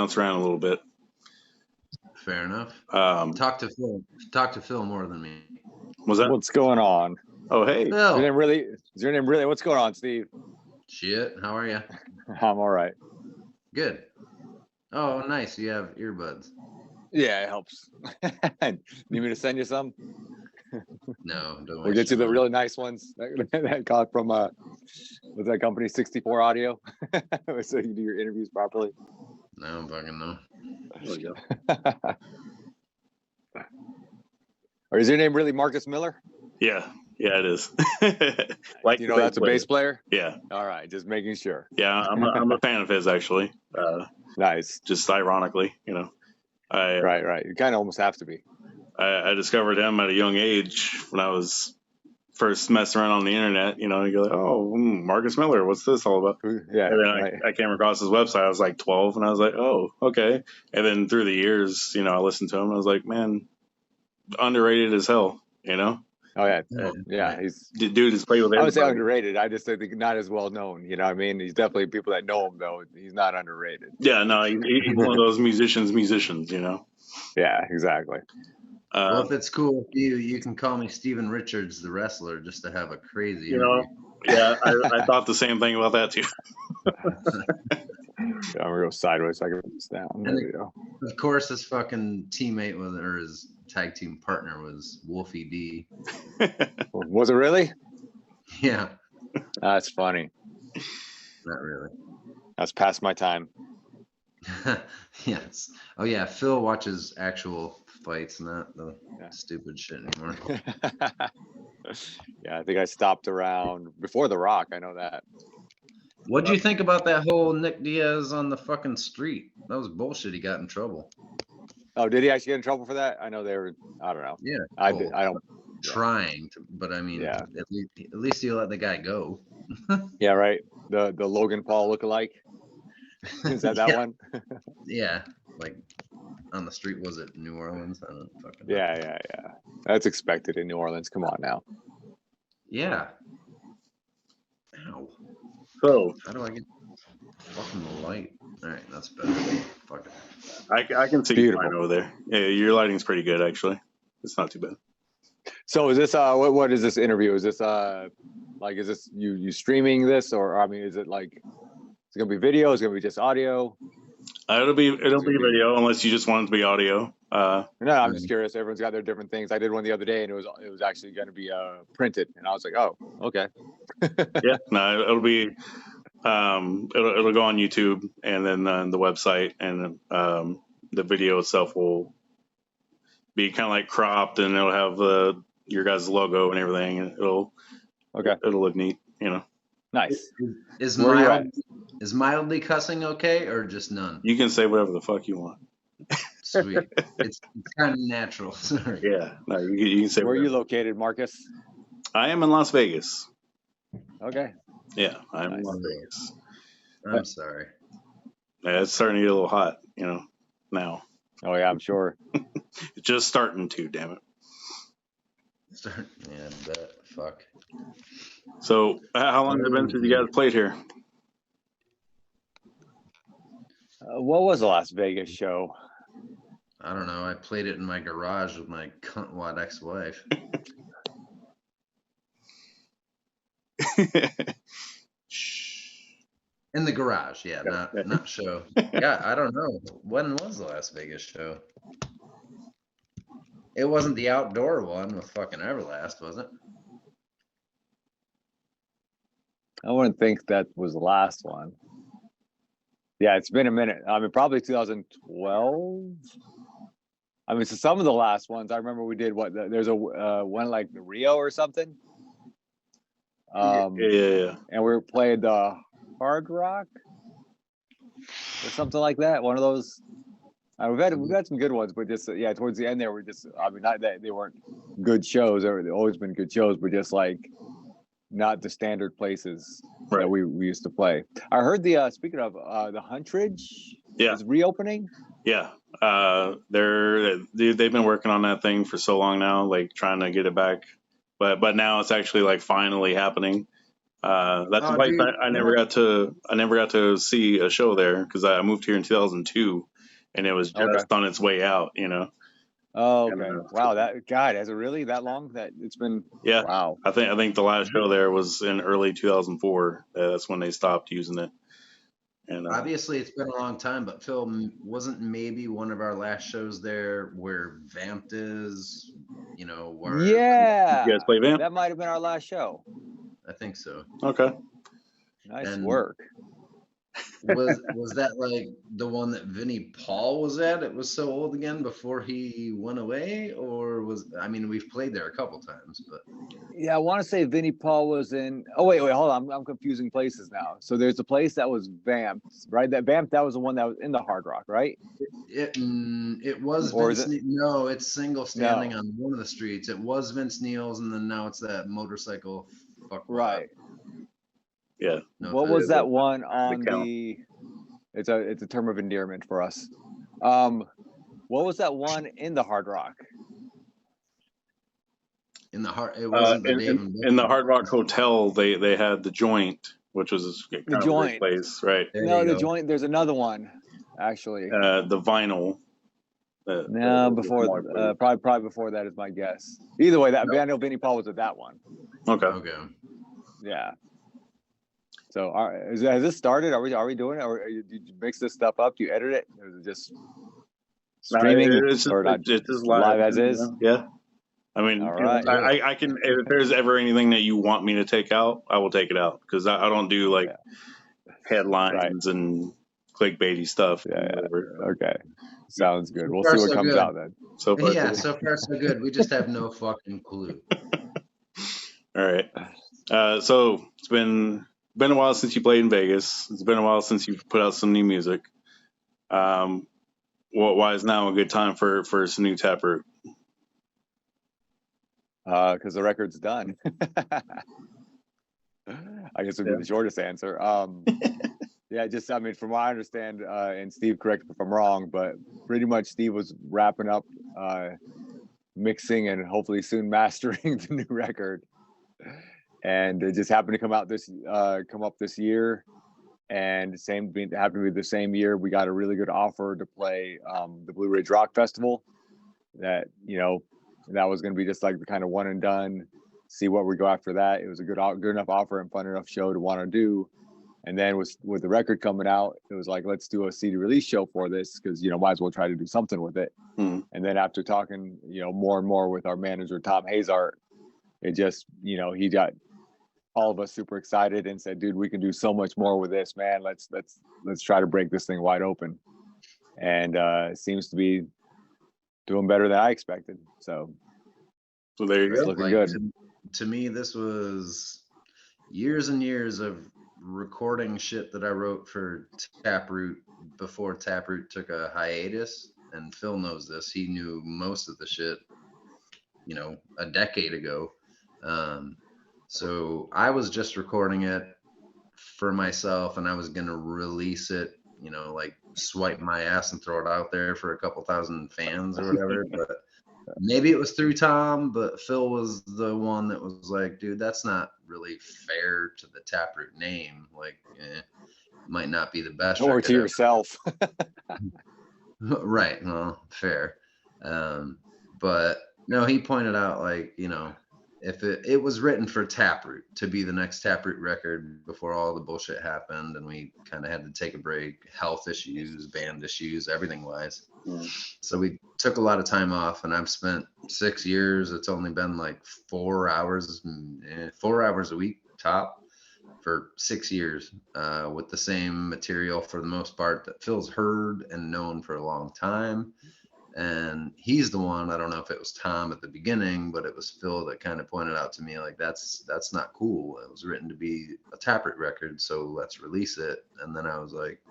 bounce around a little bit. Fair enough. Talk to Phil more than me. Was that? What's going on? Oh, hey. Phil. Is your name really? What's going on, Steve? Shit. How are you? I'm all right. Good. Oh, nice. You have earbuds. Yeah, it helps. Need me to send you some? No, don't. We'll get you the really nice ones that got from what's that company, 64 Audio, so you do your interviews properly. No, I don't fucking know. There we go. Or is your name really Marcus Miller? Yeah, it is. Like, you know, that's a bass player. Yeah. All right, just making sure. Yeah, I'm a fan of his actually. Nice. Just ironically, you know. Right. You kind of almost have to be. I discovered him at a young age when I was first messing around on the internet. You know, you go like, oh, Marcus Miller, what's this all about? Yeah. And then I came across his website. I was like 12, and I was like, oh, okay. And then through the years, you know, I listened to him. And I was like, man, underrated as hell. You know. Oh yeah. He's dude has played with everybody. I would say underrated. I just think not as well known. You know what I mean? He's definitely people that know him though. He's not underrated. Yeah, no, he's one of those musicians. You know. Yeah, exactly. Well, if it's cool with you can call me Steven Richards, the wrestler, just to have a crazy interview. Know, yeah, I thought the same thing about that too. I'm gonna go sideways so I can put this down. There we go. Of course, his fucking teammate or his tag team partner was Wolfie D. Was it really? Yeah. That's funny. Not really. That's past my time. Yes. Oh yeah, Phil watches actual fights, not the stupid shit anymore. Yeah, I think I stopped around before The Rock. I know that. What'd you think about that whole Nick Diaz on the fucking street? That was bullshit. He got in trouble. Oh, did he actually get in trouble for that? I know they were. I don't know. Yeah. I don't. Trying to, but I mean, at least you let the guy go. Yeah, right. The Logan Paul lookalike. Is that one? Yeah, like on the street. Was it New Orleans? I don't fucking know. Yeah. That's expected in New Orleans. Come on now. Yeah. Ow. So how do I get fucking light? All right, that's better. Fuck it. I can see you fine over there. Yeah, your lighting's pretty good actually. It's not too bad. So is this what is this interview? Is this like is this you streaming this, or I mean is it like it's gonna be video? Is it gonna be just audio? It'll be video unless you just want it to be audio. No, I'm just curious. Everyone's got their different things. I did one the other day, and it was actually going to be printed, and I was like, oh, okay. Yeah, no, it'll be it'll go on YouTube and then the website, and the video itself will be kind of like cropped, and it'll have your guys' logo and everything, and it'll look neat, you know. Nice. Is mildly cussing okay or just none? You can say whatever the fuck you want. Sweet. It's kind of natural. Sorry. Yeah. No, you can say. Where are you located, Marcus? I am in Las Vegas. Okay. Yeah, I'm in Las Vegas. I'm sorry. Yeah, it's starting to get a little hot, you know, now. Oh yeah, I'm sure. It's just starting to, damn it. Yeah, I bet. Fuck. So, how long has it been since you guys played here? What was the Las Vegas show? I don't know. I played it in my garage with my cuntwad ex-wife. In the garage, yeah, not show. Yeah, I don't know. When was the Las Vegas show? It wasn't the outdoor one with fucking Everlast, was it? I wouldn't think that was the last one. Yeah, it's been a minute. I mean, probably 2012. I mean, so some of the last ones, I remember we did there's a one like the Rio or something. Yeah. And we played the Hard Rock or something like that. One of those. We've had some good ones, but just towards the end there, not that they weren't good shows. They've always been good shows, but just like not the standard places that we used to play. I heard speaking of the Huntridge is reopening. Yeah, they've been working on that thing for so long now, like trying to get it back, but now it's actually like finally happening. That's why I never got to see a show there because I moved here in 2002. and it was just Okay. on its way out. You know. Oh, And, okay. Wow, that God, has it really that long? That it's been. Yeah. Wow. I think the last show there was in early 2004. That's when they stopped using it. And Obviously, it's been a long time, but Phil, wasn't maybe one of our last shows there where Vamped is? You know, where Yeah. you guys play Vamp? That might have been our last show. I think so. Okay. Nice And work. Was that like the one that Vinnie Paul was at? It was so old again before he went away, or was I mean we've played there a couple times, but Yeah, I want to say Vinnie Paul was in. Oh wait, hold on. I'm confusing places now. So there's a place that was Vamped, right? That Vamped, that was the one that was in the Hard Rock, right? it was Or is Vince. No, it's single standing No. on one of the streets. It was Vince Neil's, and then now it's that motorcycle. Fuck Right. Yeah. No, What was that one on count. the? It's a term of endearment for us. What was that one in the Hard Rock? in the heart? It wasn't the Dave and in the Hard Rock Hotel. They had the Joint, which was kind of a Joint. great place, right? There No, you the go. Joint. There's another one, actually. The Vinyl. No, before probably before that is my guess. Either way, that I know Vinnie Paul was at that one. Okay. Okay. Yeah. So has this started? Are we doing it, or did you mix this stuff up? Do you edit it, or is it just streaming, It's or not? just Live as is? Yeah. I mean, All right. I can. If there's ever anything that you want me to take out, I will take it out because I don't do like headlines and clickbaity stuff. Yeah. Okay. Sounds good. We'll far, see what so comes good. out then. So far, Yeah, so far so good. We just have no fucking clue. All right. So it's been a while since you played in Vegas. It's been a while since you've put out some new music. Why is now a good time for some new Taproot? Because the record's done. I guess would be the shortest answer. Yeah, just I mean, from what I understand, and Steve, correct me if I'm wrong, but pretty much Steve was wrapping up mixing and hopefully soon mastering the new record, and it just happened to come up this year, and happened to be the same year we got a really good offer to play the Blue Ridge Rock Festival. That that was going to be just like the kind of one and done. See what we go after that. It was a good enough offer and fun enough show to want to do. And then with the record coming out, it was like, let's do a CD release show for this because, might as well try to do something with it. And then after talking, more and more with our manager, Tom Hazart, it just, he got all of us super excited and said, dude, we can do so much more with this, man. Let's try to break this thing wide open. And it seems to be doing better than I expected. So there you it's go. looking good. To me, this was years and years of recording shit that I wrote for Taproot before Taproot took a hiatus. And Phil knows this. He knew most of the shit, a decade ago. So I was just recording it for myself, and I was gonna release it, like swipe my ass and throw it out there for a couple thousand fans or whatever. But maybe it was through Tom, but Phil was the one that was like, dude, that's not really fair to the Taproot name. Like, might not be the best. Or to yourself. Right. Well, fair. But no, he pointed out, like, if it was written for Taproot to be the next Taproot record before all the bullshit happened, and we kind of had to take a break, health issues, band issues, everything wise. So we took a lot of time off, and I've spent 6 years. It's only been like 4 hours a week top for 6 years with the same material for the most part that Phil's heard and known for a long time. And he's the one, I don't know if it was Tom at the beginning, but it was Phil that kind of pointed out to me, like, that's not cool. It was written to be a Taproot record, so let's release it. And then I was like,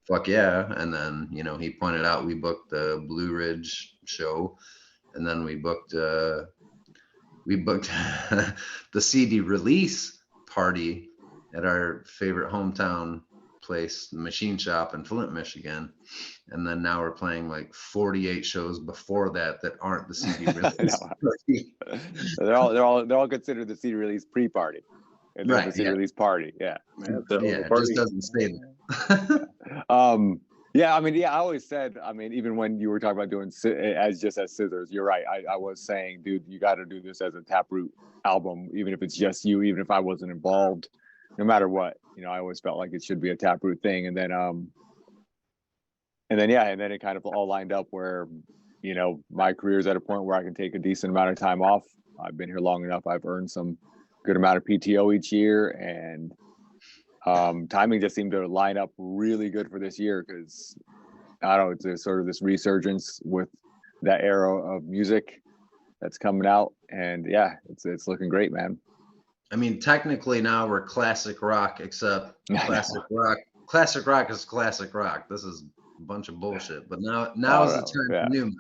fuck yeah. And then, he pointed out we booked the Blue Ridge show, and then we booked the CD release party at our favorite hometown place, the Machine Shop in Flint, Michigan. And then now we're playing like 48 shows before that aren't the CD release party. They're all considered the CD release pre-party. And then the CD release party. Yeah. It just doesn't say that. Yeah, I mean, yeah, I always said, I mean, even when you were talking about doing as just as Scissors, you're right. I was saying, dude, you got to do this as a Taproot album, even if it's just you, even if I wasn't involved, no matter what. You know, I always felt like it should be a Taproot thing, and then yeah, and then it kind of all lined up where, you know, my career's at a point where I can take a decent amount of time off. I've been here long enough. I've earned some good amount of PTO each year, and timing just seemed to line up really good for this year because I don't know, it's a sort of this resurgence with that era of music that's coming out, and yeah, it's looking great, man. I mean, technically now we're classic rock, except classic rock is classic rock. This is a bunch of bullshit. But now is the time for new metal.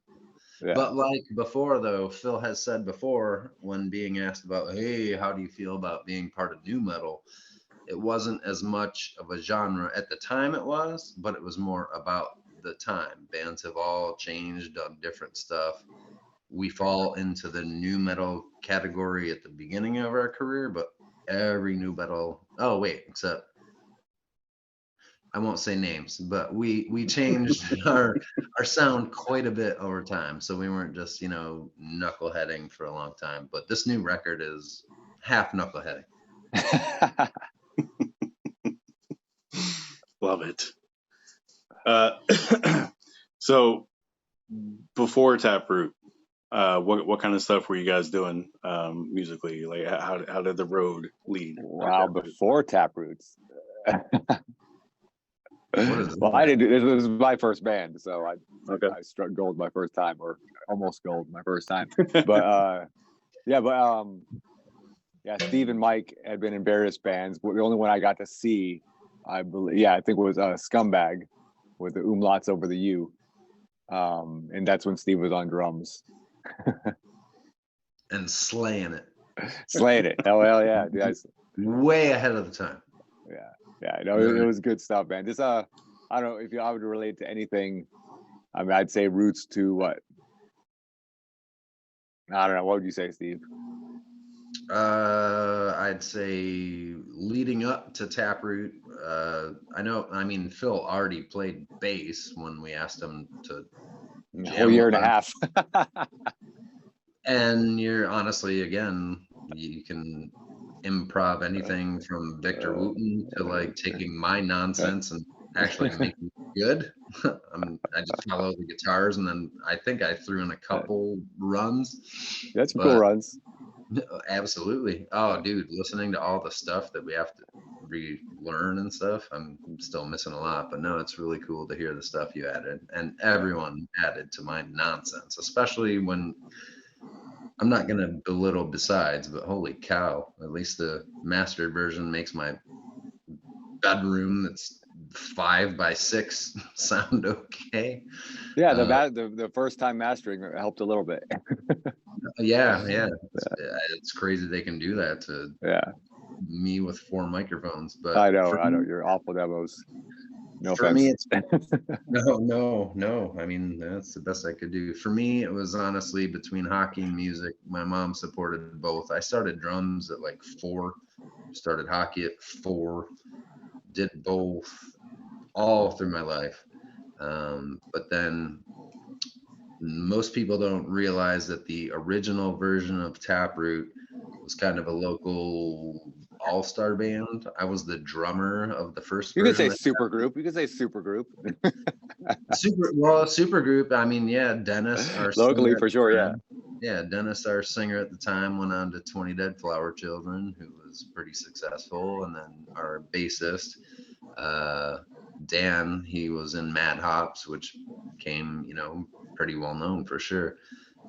Yeah. But like before, though, Phil has said before when being asked about, hey, how do you feel about being part of new metal? It wasn't as much of a genre at the time it was, but it was more about the time. Bands have all changed, done different stuff. We fall into the new metal category at the beginning of our career, but every new metal, oh wait, except I won't say names, but we changed our sound quite a bit over time. So we weren't just, you know, knuckleheading for a long time. But this new record is half knuckleheading. Love it. So before Taproot, what kind of stuff were you guys doing musically? Like how did the road lead? Wow, before Taproots. Well, I didn't. This was my first band, so I struck gold my first time, or almost gold my first time. But yeah, Steve and Mike had been in various bands. But the only one I got to see, I believe, I think it was Scumbag with the umlauts over the U, and that's when Steve was on drums. And slaying it. Slaying it. Oh hell yeah, dude, way ahead of the time. Yeah, no, it was good stuff, man. Just I don't know if I would relate to anything. I mean, I'd say roots to what? I don't know. What would you say, Steve? I'd say leading up to Taproot. I mean, Phil already played bass when we asked him to. A whole year and a half. And you're honestly, again, you can improv anything from Victor Wooten to like taking my nonsense and actually making it good. I just follow the guitars, and then I think I threw in a couple runs. That's some cool runs. Absolutely. Oh, dude, listening to all the stuff that we have to relearn and stuff, I'm still missing a lot. But no, it's really cool to hear the stuff you added, and everyone added to my nonsense, especially when. I'm not going to belittle besides, but holy cow, at least the mastered version makes my bedroom that's 5x6 sound okay. Yeah, the first time mastering helped a little bit. Yeah. It's crazy they can do that to me with 4 microphones. But I know you're awful demos. No for offense. me, it's no. I mean, that's the best I could do. For me, it was honestly between hockey and music. My mom supported both. I started drums at like 4, started hockey at 4, did both all through my life. But then most people don't realize that the original version of Taproot was kind of a local all-star band. I was the drummer of the first. You could say super group. You could say super group. Super group. I mean, yeah, Dennis, our locally for sure. Yeah, Dennis, our singer at the time, went on to 20 Dead Flower Children, who was pretty successful, and then our bassist, Dan, he was in Mad Hops, which became, pretty well known for sure.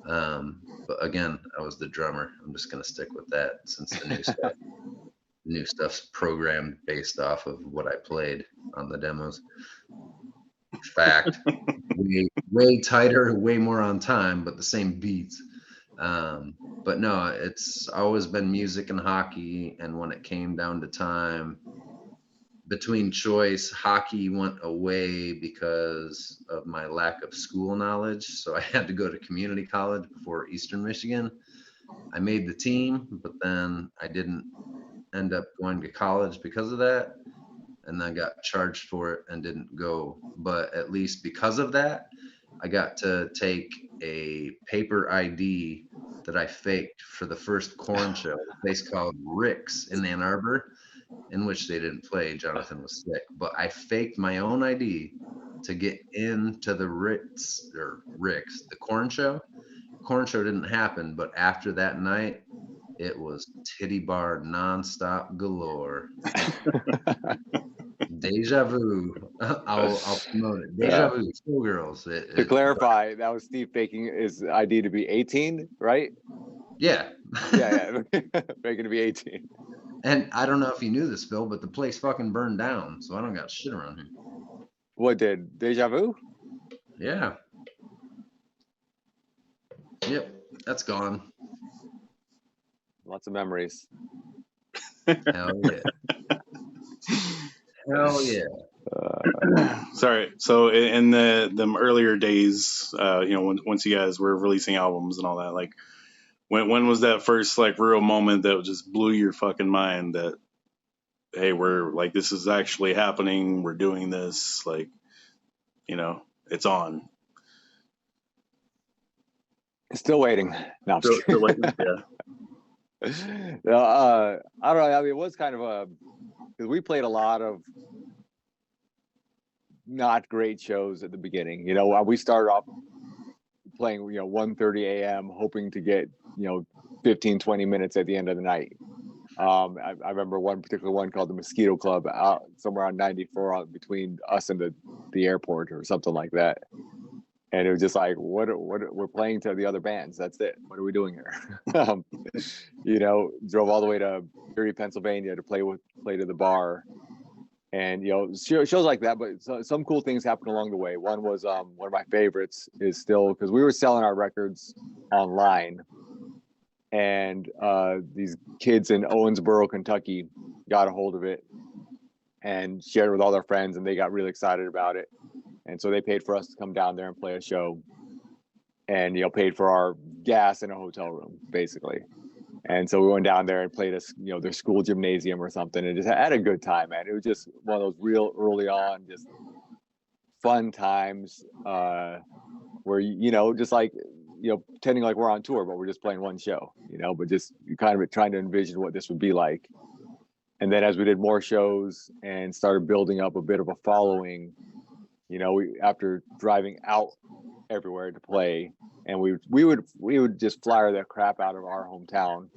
But again, I was the drummer. I'm just gonna stick with that since the new stuff's programmed based off of what I played on the demos. Fact, way tighter, way more on time, but the same beats. But no, it's always been music and hockey, and when it came down to time, between choice, hockey went away because of my lack of school knowledge. So I had to go to community college before Eastern Michigan. I made the team, but then I didn't end up going to college because of that. and then got charged for it and didn't go. But at least because of that, I got to take a paper ID that I faked for the first corn show, a place called Rick's in Ann Arbor, in which they didn't play. Jonathan was sick, but I faked my own ID to get into the Rick's, the corn show. Corn show didn't happen, but after that night, it was titty bar nonstop galore. Deja vu. I'll promote it. Deja vu. Showgirls. To clarify, that was Steve faking his ID to be 18, right? Yeah. Yeah. Faking to be 18. And I don't know if you knew this, Phil, but the place fucking burned down, so I don't got shit around here. What did? Deja vu? Yeah. Yep. That's gone. Lots of memories. Hell yeah. Hell yeah. Sorry. So in the earlier days, once you guys were releasing albums and all that, like, when was that first like real moment that just blew your fucking mind that, hey, we're like, this is actually happening, we're doing this, like, it's on. Still waiting. No, I'm Still waiting. Yeah. I don't know. I mean, it was kind of because we played a lot of not great shows at the beginning. We started off playing 1:30 a.m. hoping to get 15, 20 minutes at the end of the night. I remember one particular one called the Mosquito Club out somewhere on 94 between us and the airport or something like that. And it was just like, what we're playing to the other bands. That's it. What are we doing here? Drove all the way to Erie, Pennsylvania to play to the bar. And, shows like that. But some cool things happened along the way. One was one of my favorites is still because we were selling our records online. And these kids in Owensboro, Kentucky got a hold of it and shared it with all their friends. And they got really excited about it. And so they paid for us to come down there and play a show and, paid for our gas in a hotel room, basically. And so we went down there and played their school gymnasium or something and just had a good time, man. It was just one of those real early on, just fun times where, just like, pretending like we're on tour, but we're just playing one show, but just kind of trying to envision what this would be like. And then as we did more shows and started building up a bit of a following, after driving out everywhere to play, and we would just flyer the crap out of our hometown,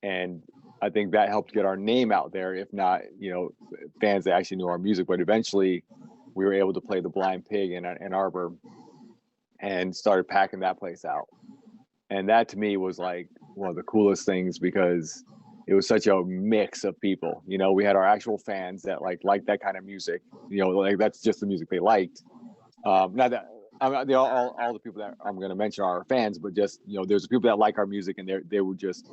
and I think that helped get our name out there. If not, fans that actually knew our music. But eventually, we were able to play the Blind Pig in Ann Arbor, and started packing that place out. And that to me was like one of the coolest things because it was such a mix of people. We had our actual fans that liked that kind of music. Like that's just the music they liked. Not that all the people that I'm going to mention are our fans, but just there's people that like our music and they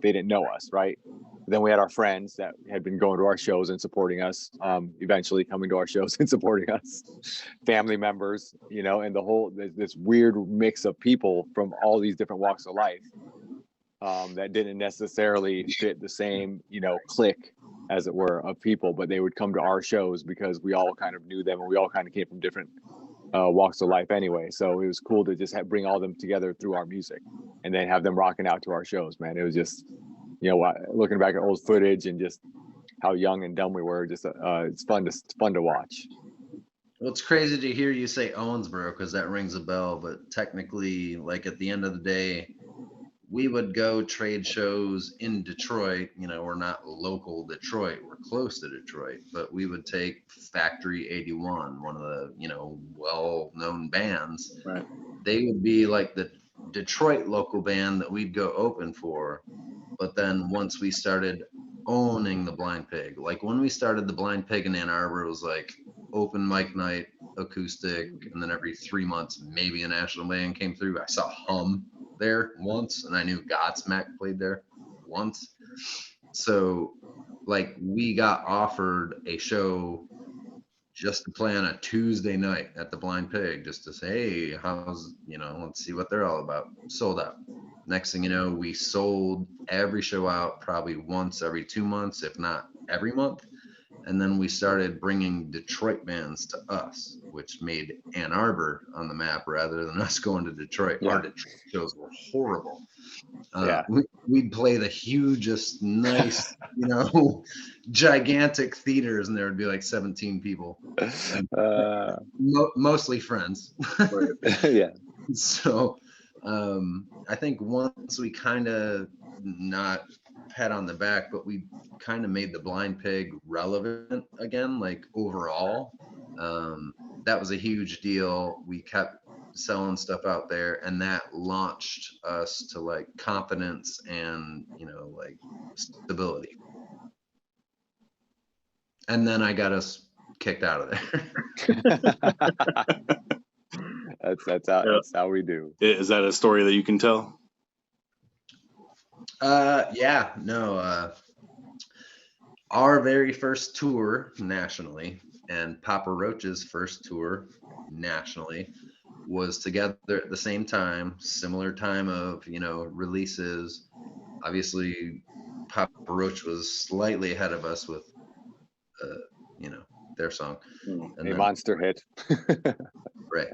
didn't know us, right? But then we had our friends that had been going to our shows and supporting us. Eventually coming to our shows and supporting us. Family members, and the whole this weird mix of people from all these different walks of life. That didn't necessarily fit the same, clique, as it were, of people, but they would come to our shows because we all kind of knew them and we all kind of came from different walks of life anyway. So it was cool to just bring all them together through our music and then have them rocking out to our shows, man. It was just, looking back at old footage and just how young and dumb we were, just it's fun to watch. Well, it's crazy to hear you say Owensboro because that rings a bell, but technically, like at the end of the day, we would go trade shows in Detroit. We're not local Detroit. We're close to Detroit, but we would take Factory 81, one of the, well-known bands. Right. They would be like the Detroit local band that we'd go open for. But then once we started owning the Blind Pig, like when we started the Blind Pig in Ann Arbor, it was like open mic night, acoustic, and then every 3 months, maybe a national band came through. I saw Hum there once, and I knew Godsmack played there once. So like we got offered a show just to play on a Tuesday night at the Blind Pig, just to say, hey, how's, let's see what they're all about. Sold out. Next thing you know, we sold every show out probably once every 2 months, if not every month. And then we started bringing Detroit bands to us, which made Ann Arbor on the map rather than us going to Detroit. Yeah. Our Detroit shows were horrible. Yeah. We'd play the hugest, nice, gigantic theaters, and there would be like 17 people, and mostly friends. Yeah. So I think once we kind of, not pat on the back, but we kind of made the Blind Pig relevant again, like overall. That was a huge deal. We kept selling stuff out there, and that launched us to like confidence and like stability. And then I got us kicked out of there. That's how we do. Is that a story that you can tell? Yeah, no. Our very first tour nationally and Papa Roach's first tour nationally was together at the same time, similar time of releases. Obviously, Papa Roach was slightly ahead of us with their song, and a monster hit. Right.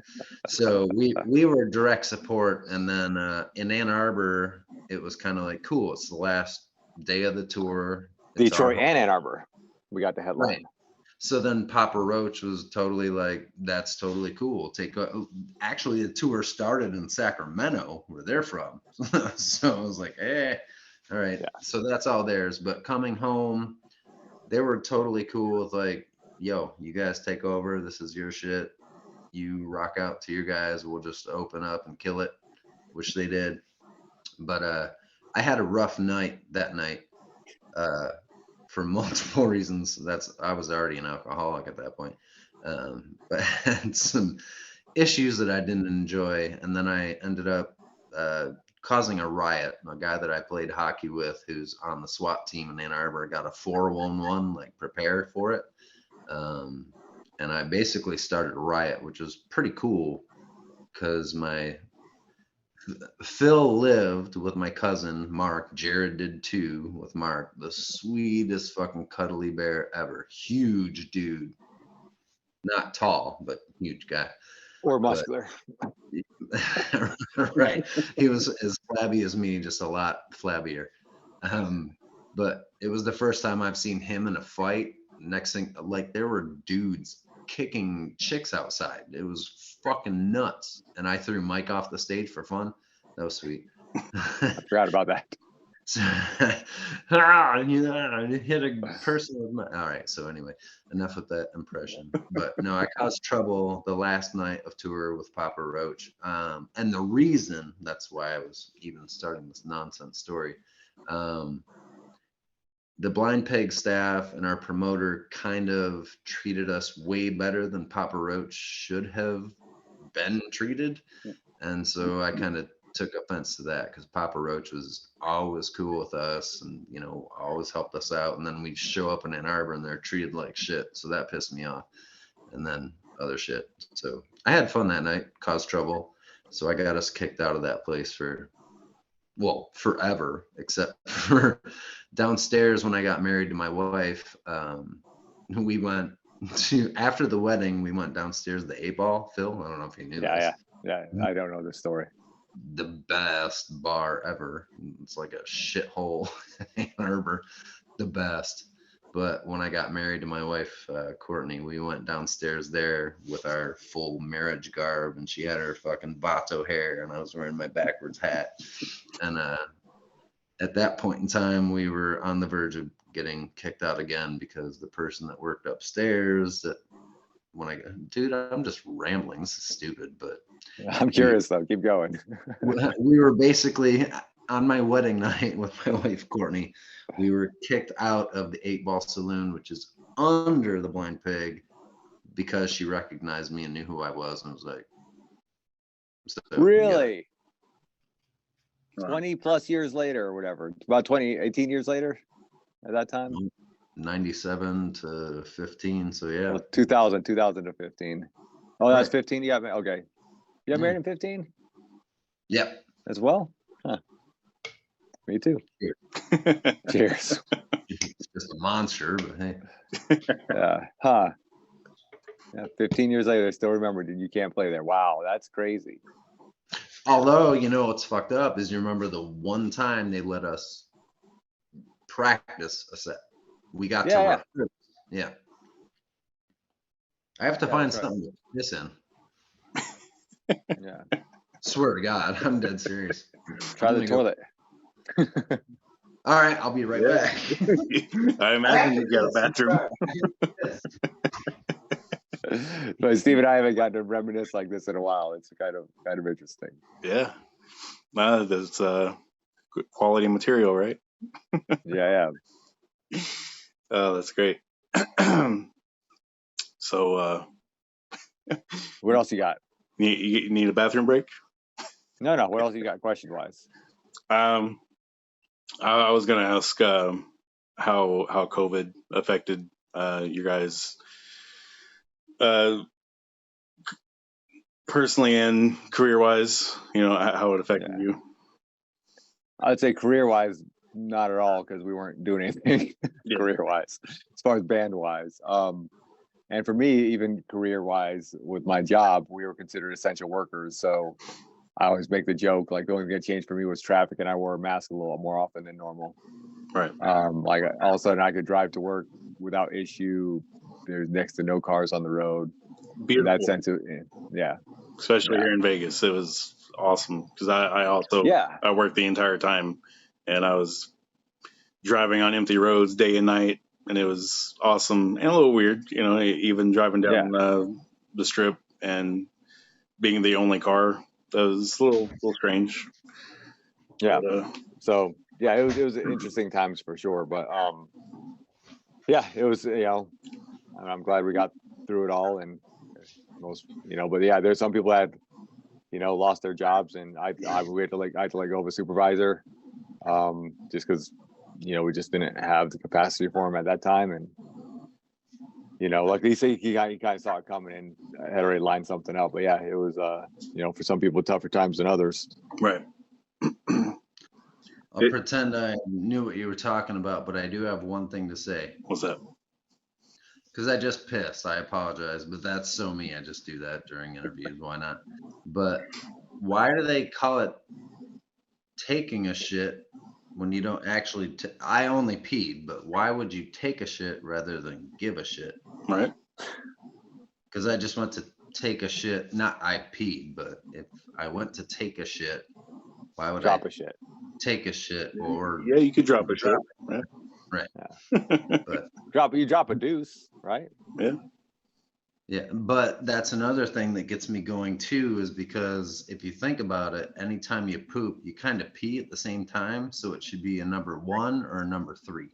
So we were direct support, and then in Ann Arbor, it was kind of like, cool, it's the last day of the tour. Detroit and Ann Arbor, we got the headline. Right. So then Papa Roach was totally like, that's totally cool. Actually, the tour started in Sacramento, where they're from. So I was like, all right. Yeah. So that's all theirs. But coming home, they were totally cool with like, yo, you guys take over. This is your shit. You rock out to your guys. We'll just open up and kill it, which they did. But I had a rough night that night for multiple reasons. I was already an alcoholic at that point, but I had some issues that I didn't enjoy, and then I ended up causing a riot. A guy that I played hockey with, who's on the SWAT team in Ann Arbor, got a 411, like prepare for it. And I basically started a riot, which was pretty cool because Phil lived with my cousin Mark. Jared did too with Mark. The sweetest fucking cuddly bear ever. Huge dude. Not tall, but huge guy. Or muscular. Right. He was as flabby as me, just a lot flabbier. But it was the first time I've seen him in a fight. Next thing, like, there were dudes kicking chicks outside. It was fucking nuts. And I threw Mike off the stage for fun. That was sweet. I forgot about that. So, I hit a person with my. All right. So anyway, enough with that impression. But no, I caused trouble the last night of tour with Papa Roach. And the reason, that's why I was even starting this nonsense story. The Blind Pig staff and our promoter kind of treated us way better than Papa Roach should have been treated. And so I kind of took offense to that, because Papa Roach was always cool with us and, always helped us out. And then we show up in Ann Arbor and they're treated like shit. So that pissed me off. And then other shit. So I had fun that night, caused trouble. So I got us kicked out of that place forever, except for downstairs when I got married to my wife. We went to, after the wedding, we went downstairs to the 8-Ball. Phil, I don't know if you knew this. Yeah, I don't know this story. The best bar ever. It's like a shithole in Ann Arbor. The best. But when I got married to my wife, Courtney, we went downstairs there with our full marriage garb, and she had her fucking Vato hair, and I was wearing my backwards hat. And at that point in time, we were on the verge of getting kicked out again, because the person that worked upstairs, dude, I'm just rambling. This is stupid, but I'm curious though. Keep going. We were basically on my wedding night with my wife, Courtney. We were kicked out of the 8-Ball Saloon, which is under the Blind Pig, because she recognized me and knew who I was, and was like, really? Yeah. 20 plus years later or whatever, about 18 years later at that time? 97 to 15, so yeah. Well, 2000 to 15. Oh, that's right. 15? Yeah, okay. You got married in 15? Yep. As well? Huh. Me too. Cheers. Cheers. just a monster, but hey. Yeah. 15 years later, I still remember. You can't play there. Wow, that's crazy. Although, you know what's fucked up is you remember the one time they let us practice a set. We got to rehearse. Yeah. I have to find something to piss in. Yeah. Swear to God, I'm dead serious. Try the toilet. All right, I'll be right back. I imagine you got a bathroom. But Steve and I haven't gotten to reminisce like this in a while. It's kind of interesting. Yeah. That's good quality material, right? Yeah. Oh, that's great. So, what else you got? You need a bathroom break? No. What else you got question wise? I was gonna ask how COVID affected you guys personally and career wise. You know how it affected you. I'd say career wise, not at all, because we weren't doing anything career wise as far as band wise. And for me, even career wise, with my job, we were considered essential workers. So I always make the joke, like the only thing that changed for me was traffic, and I wore a mask a little more often than normal. Right. Like all of a sudden I could drive to work without issue. There's next to no cars on the road. Beautiful. That sense of, yeah. Especially here in Vegas, it was awesome because I also I worked the entire time, and I was driving on empty roads day and night, and it was awesome and a little weird, you know, even driving down the strip and being the only car. That was a little strange. Yeah. But, so yeah, it was interesting times for sure, but yeah, it was, you know, I'm glad we got through it all, and most, you know, but yeah, there's some people that, you know, lost their jobs, and I had to let go of a supervisor, just because, you know, we just didn't have the capacity for him at that time, and you know, like he said, he kind of saw it coming and had already lined something up. But yeah, it was, you know, for some people tougher times than others. Right. I'll pretend I knew what you were talking about, but I do have one thing to say. What's that? Because I just pissed. I apologize, but that's so me. I just do that during interviews. Why not? But why do they call it taking a shit when you don't actually? I only peed, but why would you take a shit rather than give a shit? Right. Because I just went to take a shit. Not I peed, but if I went to take a shit, why would drop a shit? Take a shit, or you could drop a shit. Right. Yeah. But you drop a deuce, right? Yeah, but that's another thing that gets me going too, is because if you think about it, anytime you poop, you kind of pee at the same time, so it should be a number 1 or a number 3.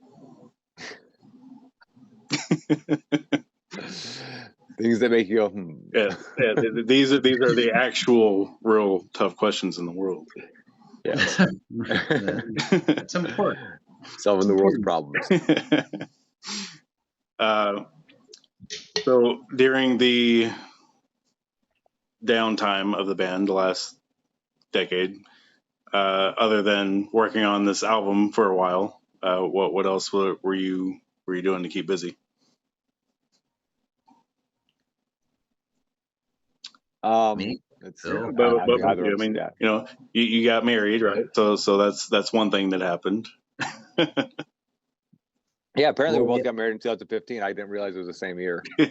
Things that make you go, Yeah. These are the actual real tough questions in the world. Yeah. It's important. Solving the world's problems. So during the downtime of the band, the last decade, other than working on this album for a while, what else were you doing to keep busy? Me? But I mean, you know, you got married, right? So that's one thing that happened. Yeah, apparently we both got married in 2015. I didn't realize it was the same year. So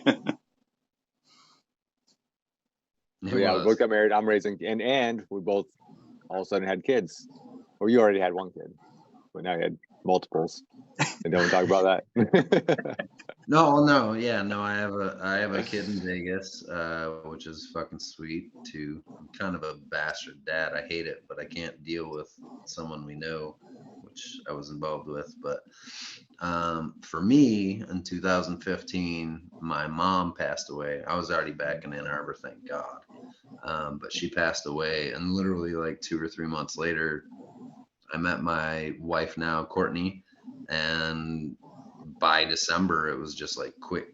yeah, we both got married. I'm raising, and we both all of a sudden had kids. Or you already had one kid, but now you had multiples. And don't talk about that. No, yeah, no. I have a kid in Vegas, which is fucking sweet too. I'm kind of a bastard dad. I hate it, but I can't deal with someone we know, which I was involved with. But for me, in 2015, my mom passed away. I was already back in Ann Arbor, thank God. But she passed away, and literally like 2 or 3 months later, I met my wife now, Courtney, and by December it was just like quick.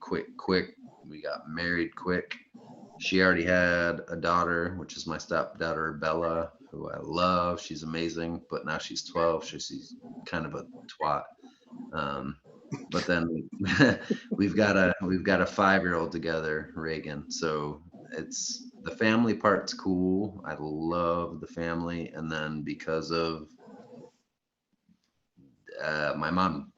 We got married quick. She already had a daughter, which is my stepdaughter Bella, who I love. She's amazing, but now she's 12, so she's kind of a twat. But then we've got a 5-year-old together, Reagan. So it's the family part's cool. I love the family, and then because of my mom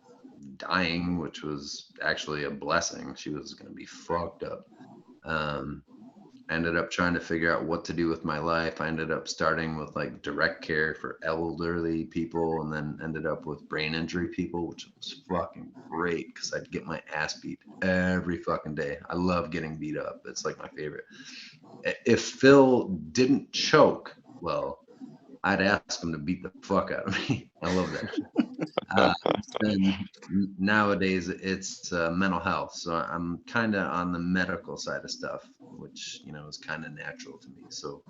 dying, which was actually a blessing, she was going to be fucked up. I ended up trying to figure out what to do with my life. I ended up starting with like direct care for elderly people, and then ended up with brain injury people, which was fucking great because I'd get my ass beat every fucking day. I love getting beat up. It's like my favorite. If Phil didn't choke, well, I'd ask him to beat the fuck out of me. I love that. And nowadays it's mental health, so I'm kind of on the medical side of stuff, which is kind of natural to me. So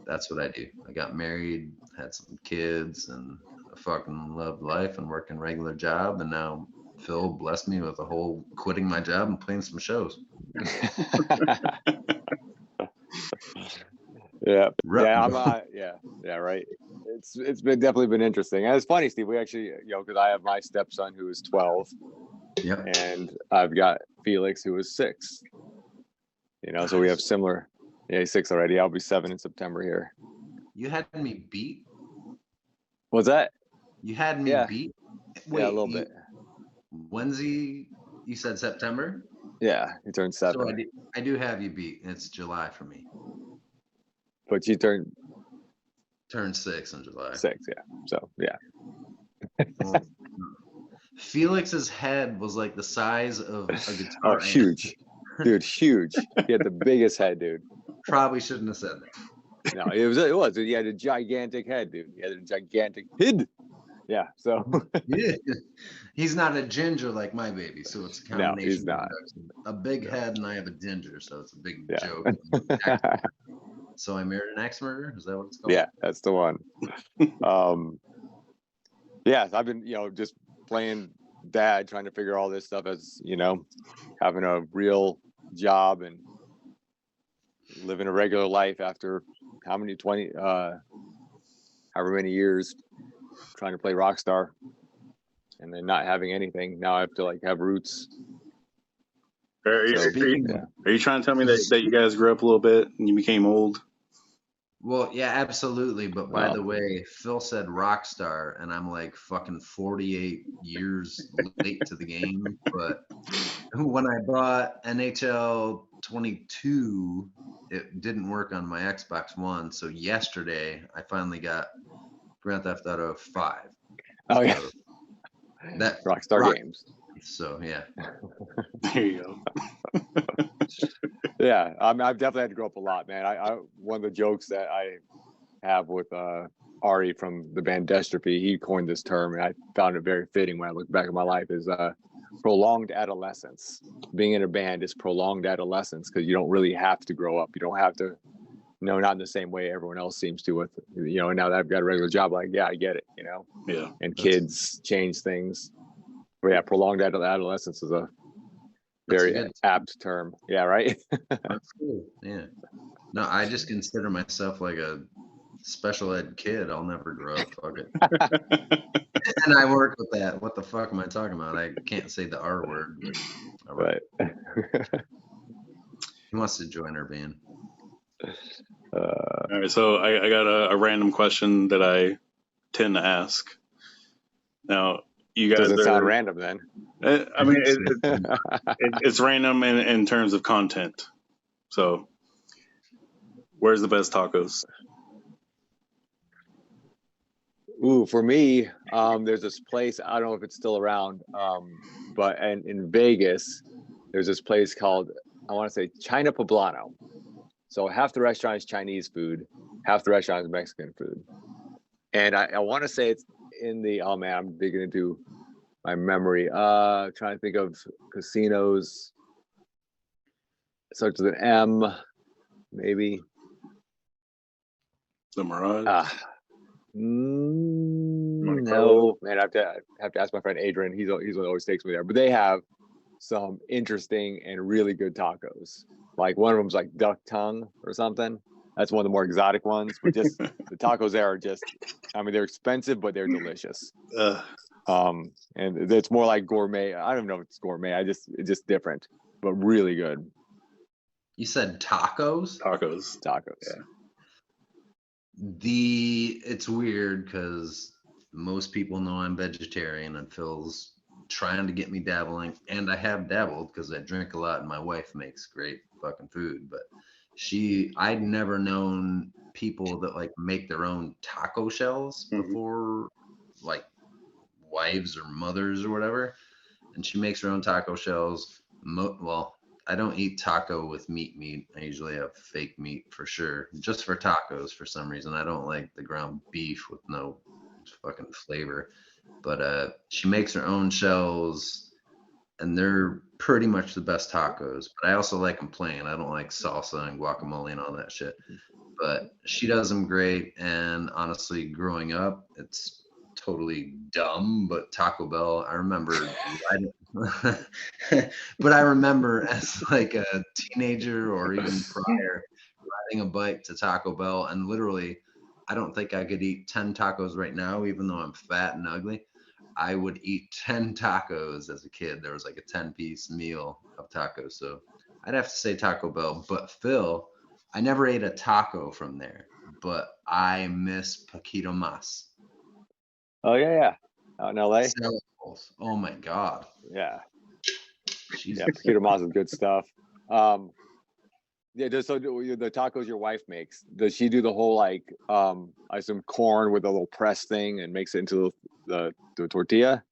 that's what I do. I got married, had some kids, and I fucking loved life and working regular job. And now Phil blessed me with a whole quitting my job and playing some shows. Yeah, right. It's been definitely been interesting. And it's funny, Steve. We actually, because I have my stepson who is 12, and I've got Felix who is 6. So we have similar. Yeah, he's 6 already. I'll be 7 in September here. You had me beat. What's that? You had me beat. Wait, a little bit. When's he? You said September. Yeah, he turned 7. So I do have you beat. It's July for me. But you turned 6 in July. 6, yeah. So yeah. Well, Felix's head was like the size of a guitar. Oh, huge, dude, huge. He had the biggest head, dude. Probably shouldn't have said that. No, it was. He had a gigantic head, dude. He had a gigantic head. Yeah. So. Yeah. He's not a ginger like my baby, so it's a combination. No, he's not. A big head, and I have a ginger, so it's a big joke. So I married an axe murderer. Is that what it's called? Yeah, that's the one. Yeah, I've been, just playing dad, trying to figure all this stuff as, having a real job and living a regular life after however many years trying to play rock star, and then not having anything. Now I have to have roots. Are you trying to tell me that you guys grew up a little bit and you became old? Well, yeah, absolutely. But by the way, Phil said rock star, and I'm like fucking 48 years late to the game. But when I bought NHL 22, it didn't work on my Xbox One. So yesterday, I finally got Grand Theft Auto 5. Oh, yeah. That Rockstar Games. So, yeah. There you go. Yeah, I've definitely had to grow up a lot, man. I one of the jokes that I have with Ari from the band Dystrophy, he coined this term, and I found it very fitting when I look back at my life, is prolonged adolescence. Being in a band is prolonged adolescence because you don't really have to grow up. You don't have to, not in the same way everyone else seems to with, and now that I've got a regular job, I get it, Yeah. And kids change things. But yeah, prolonged adolescence is a very apt term. Yeah, right? That's cool. Yeah. No, I just consider myself like a special ed kid. I'll never grow up. Fuck it. And I work with that. What the fuck am I talking about? I can't say the R word. But right. He wants to join our band. All right, so I got a random question that I tend to ask. Now, you guys doesn't sound random then. I mean, it's random in terms of content. So, where's the best tacos? Ooh, for me, there's this place. I don't know if it's still around, but in Vegas, there's this place called, I want to say, China Poblano. So half the restaurant is Chinese food, half the restaurant is Mexican food, and I want to say it's in the, oh man, I'm digging into my memory. Trying to think of casinos. It starts with an M, maybe. The Mirage. No, man. I have to ask my friend Adrian. He's the one that always takes me there. But they have some interesting and really good tacos. Like one of them's like duck tongue or something. That's one of the more exotic ones. But just the tacos there are just, I mean, they're expensive, but they're delicious. And it's more like gourmet. I don't know if it's gourmet. It's just different, but really good. You said tacos? Tacos. Tacos. Yeah. It's weird because most people know I'm vegetarian, and Phil's trying to get me dabbling, and I have dabbled because I drink a lot and my wife makes great fucking food. But I'd never known people that like make their own taco shells before, like wives or mothers or whatever. And she makes her own taco shells. Well, I don't eat taco with meat. I usually have fake meat for sure, just for tacos for some reason. I don't like the ground beef with no fucking flavor. But she makes her own shells, and they're pretty much the best tacos. But I also like them plain. I don't like salsa and guacamole and all that shit. But she does them great. And honestly, growing up, it's totally dumb, but Taco Bell, I remember but I remember as like a teenager or even prior, riding a bike to Taco Bell, and literally I don't think I could eat 10 tacos right now, even though I'm fat and ugly. I would eat 10 tacos as a kid. There was like a 10-piece meal of tacos. So I'd have to say Taco Bell. But Phil, I never ate a taco from there, but I miss Paquito Mas. Oh yeah. Out in LA. Oh my God. Yeah. Jeez. Yeah, Paquito Mas is good stuff. Yeah, so the tacos your wife makes, does she do the whole like I assume corn with a little press thing and makes it into the tortilla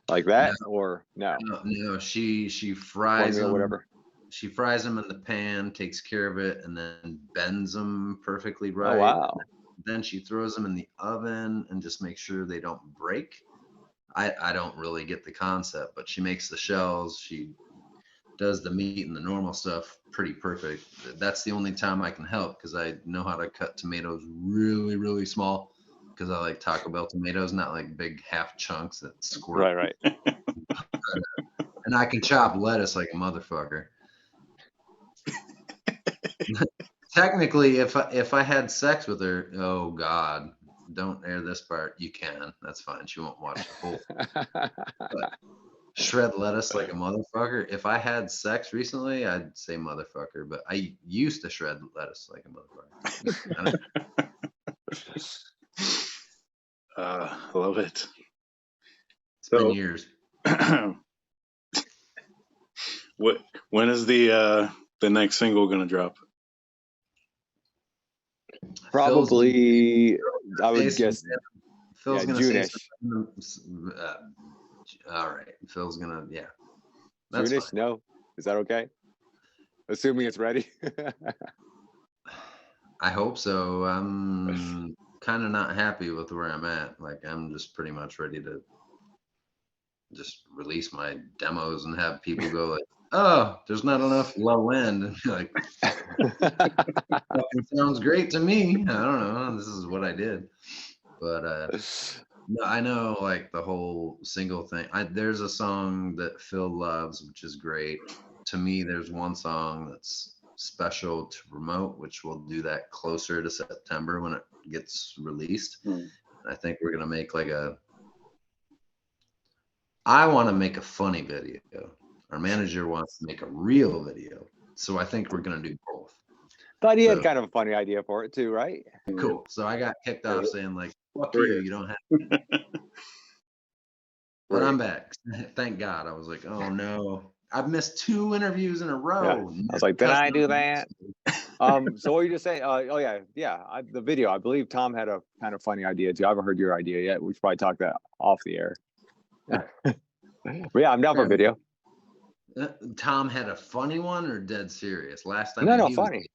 like that? No. Or no? No, she fries them or whatever. She fries them in the pan, takes care of it, and then bends them perfectly right. Oh wow. Then she throws them in the oven and just makes sure they don't break. I don't really get the concept, but she makes the shells. She does the meat and the normal stuff pretty perfect. That's the only time I can help, because I know how to cut tomatoes really, really small, because I like Taco Bell tomatoes, not like big half chunks that squirt. Right. And I can chop lettuce like a motherfucker. Technically, if I had sex with her, oh God, don't air this part. You can. That's fine. She won't watch the whole thing. But shred lettuce like a motherfucker. If I had sex recently, I'd say motherfucker, but I used to shred lettuce like a motherfucker. Love it. It's been years. When is the next single gonna drop? Probably, I would guess. Phil's gonna June-ish. All right, Phil's gonna That's June-ish. No, is that okay? Assuming it's ready. I hope so. I'm kind of not happy with where I'm at. Like, I'm just pretty much ready to just release my demos and have people go like, "Oh, there's not enough low end," and be like, "Sounds great to me." I don't know. This is what I did, but no, I know like the whole single thing. There's a song that Phil loves, which is great. To me, there's one song that's special to promote, which we'll do that closer to September when it gets released. I think we're gonna make I want to make a funny video. Our manager wants to make a real video. So I think we're going to do both. Thought he had kind of a funny idea for it too, right? Cool. So I got kicked off saying like, fuck you don't have to. But I'm back. Thank God. I was like, oh no. I've missed 2 interviews in a row. Yeah. I was like, did I do that? So what you just say? The video. I believe Tom had a kind of funny idea too. I haven't heard your idea yet. We should probably talk that off the air. But yeah, I'm down for a video. Tom had a funny one or dead serious? Last time no, funny.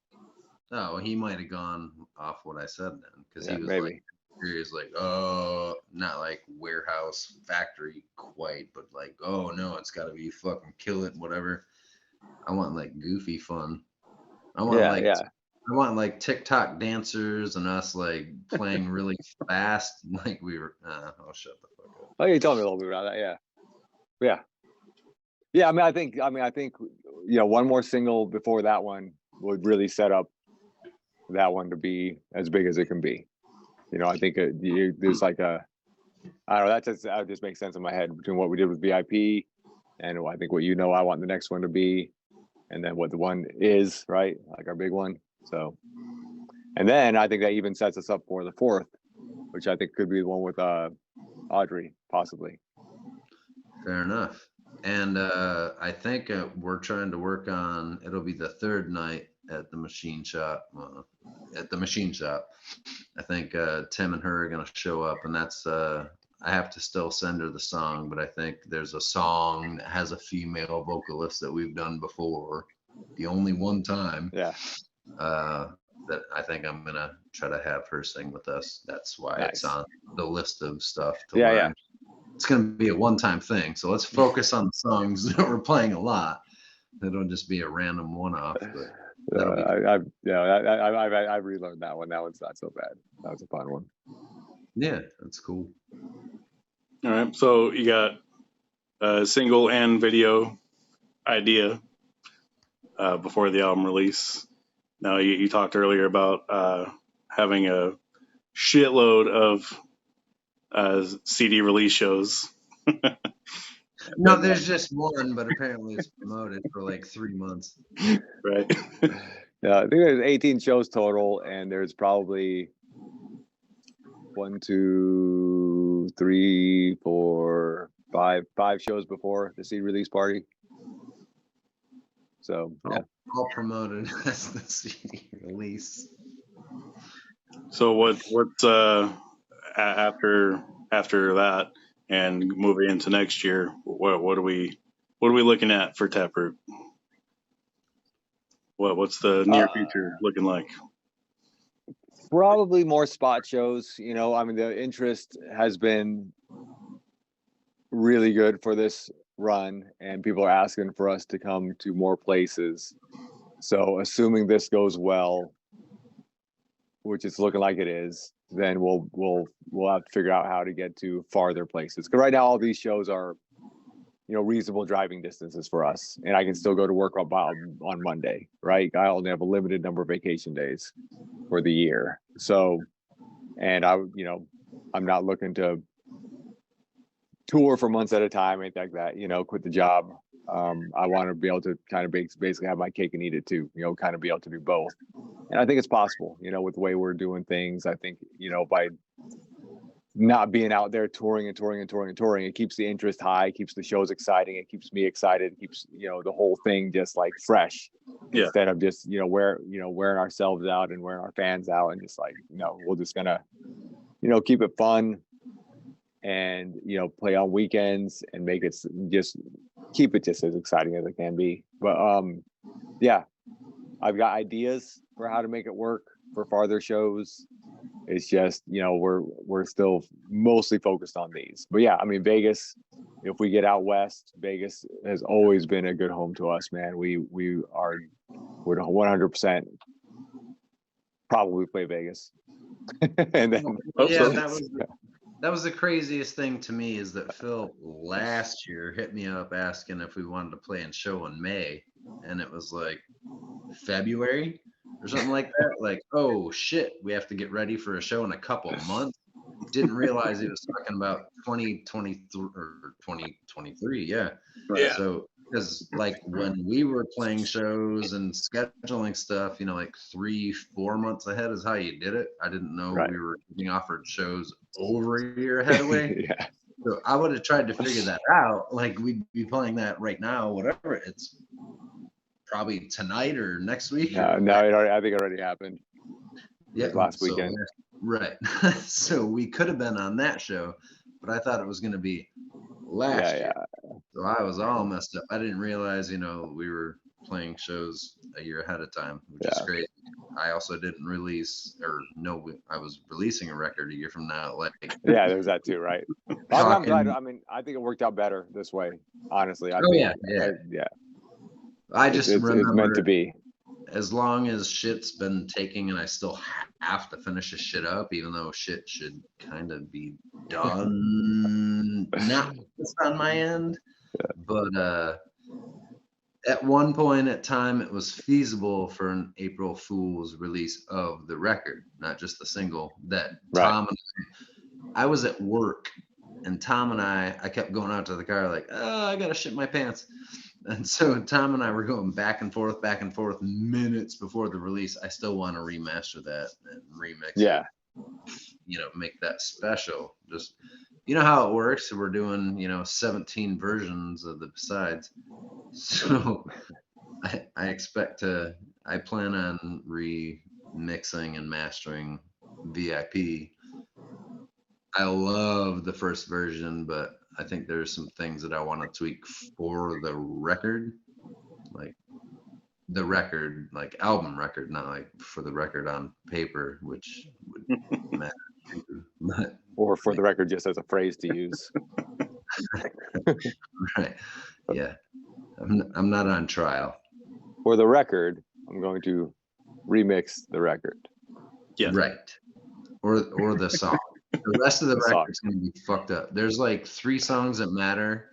He might have gone off what I said then, because he was maybe. like serious, like, oh, not like warehouse factory quite, but like, oh no, it's got to be fucking kill it, whatever. I want like goofy fun. I want like TikTok dancers and us like playing really fast, like we were. Oh, shut the fuck up. Oh, you told me a little bit about that. Yeah. I think one more single before that one would really set up that one to be as big as it can be. I think there's like I don't know. That just makes sense in my head between what we did with VIP and I think what I want the next one to be, and then what the one is, right? Like our big one. So, and then I think that even sets us up for the 4th, which I think could be the one with Audrey, possibly. Fair enough. And I think we're trying to work on, it'll be the 3rd night at the machine shop. I think Tim and her are going to show up, and that's, I have to still send her the song, but I think there's a song that has a female vocalist that we've done before, the only one time. Yeah. That I think I'm going to try to have her sing with us. That's why Nice. it's on the list of stuff to Yeah, learn. yeah. It's going to be a one-time thing, so let's focus on the songs that we're playing a lot. It'll just be a random one-off. But I've relearned that one. That one's not so bad. That was a fun one. yeah, that's cool. All right. So you got a single and video idea before the album release. Now you talked earlier about having a shitload of CD release shows. No, there's just one, but apparently it's promoted for like 3 months. Right. Yeah, I think there's 18 shows total, and there's probably 1, 2, 3, 4, 5 shows before the CD release party. So yeah, all promoted as the CD release. So what's after that and moving into next year? What are we looking at for Taproot? What's the near future looking like? probably more spot shows. I mean, the interest has been really good for this run, and people are asking for us to come to more places. So assuming this goes well, which it's looking like it is, then we'll have to figure out how to get to farther places. Because right now all these shows are, reasonable driving distances for us, and I can still go to work on Monday, right? I only have a limited number of vacation days for the year. So, and I'm not looking to tour for months at a time, anything like that, quit the job. I want to be able to kind of basically have my cake and eat it too, kind of be able to do both. And I think it's possible, with the way we're doing things. I think, by not being out there touring, it keeps the interest high, keeps the shows exciting, it keeps me excited, it keeps, the whole thing just like fresh. Yeah. Instead of just, wearing ourselves out and wearing our fans out and just like, we're just gonna, keep it fun and, play on weekends and make it just keep it just as exciting as it can be. But yeah, I've got ideas for how to make it work for farther shows. It's just, we're still mostly focused on these. But yeah, I mean, Vegas, if we get out west, Vegas has always been a good home to us, man. We're 100% probably play Vegas. And then that was the craziest thing to me, is that Phil last year hit me up asking if we wanted to play a show in May, and it was like February or something like that. Like, oh shit, we have to get ready for a show in a couple of months. Didn't realize he was talking about 2023 or 2023. Yeah. Yeah. So because like when we were playing shows and scheduling stuff, like 3-4 months ahead is how you did it. I didn't know we were getting offered shows over a year ahead away. Yeah. So I would have tried to figure that out. Like, we'd be playing that right now, whatever. It's probably tonight or next week. No, I think it already happened. Yeah, last weekend. Right. So we could have been on that show, but I thought it was going to be last year. So I was all messed up. I didn't realize, we were playing shows a year ahead of time, which is great. I also didn't release, I was releasing a record a year from now. Like, yeah, there's that too, right? I'm glad. I mean, I think it worked out better this way, honestly. I just remember it's meant to be. As long as shit's been taking, and I still have to finish this shit up, even though shit should kind of be done. Not just on my end, but at one point in time, it was feasible for an April Fool's release of the record, not just the single. That Tom and I was at work And Tom and I kept going out to the car like, oh, I gotta shit my pants. And so Tom and I were going back and forth minutes before the release. I still want to remaster that and remix it. You know, make that special. Just, you know how it works. We're doing, 17 versions of the sides. So I plan on remixing and mastering VIP. I love the first version, but I think there's some things that I want to tweak for the record, like album record, not like for the record on paper, which would matter. But, or for the record, just as a phrase to use. Right. Yeah. I'm not on trial. For the record, I'm going to remix the record. Yeah. Right. Or the song. The rest of the record's going to be fucked up. There's like 3 songs that matter,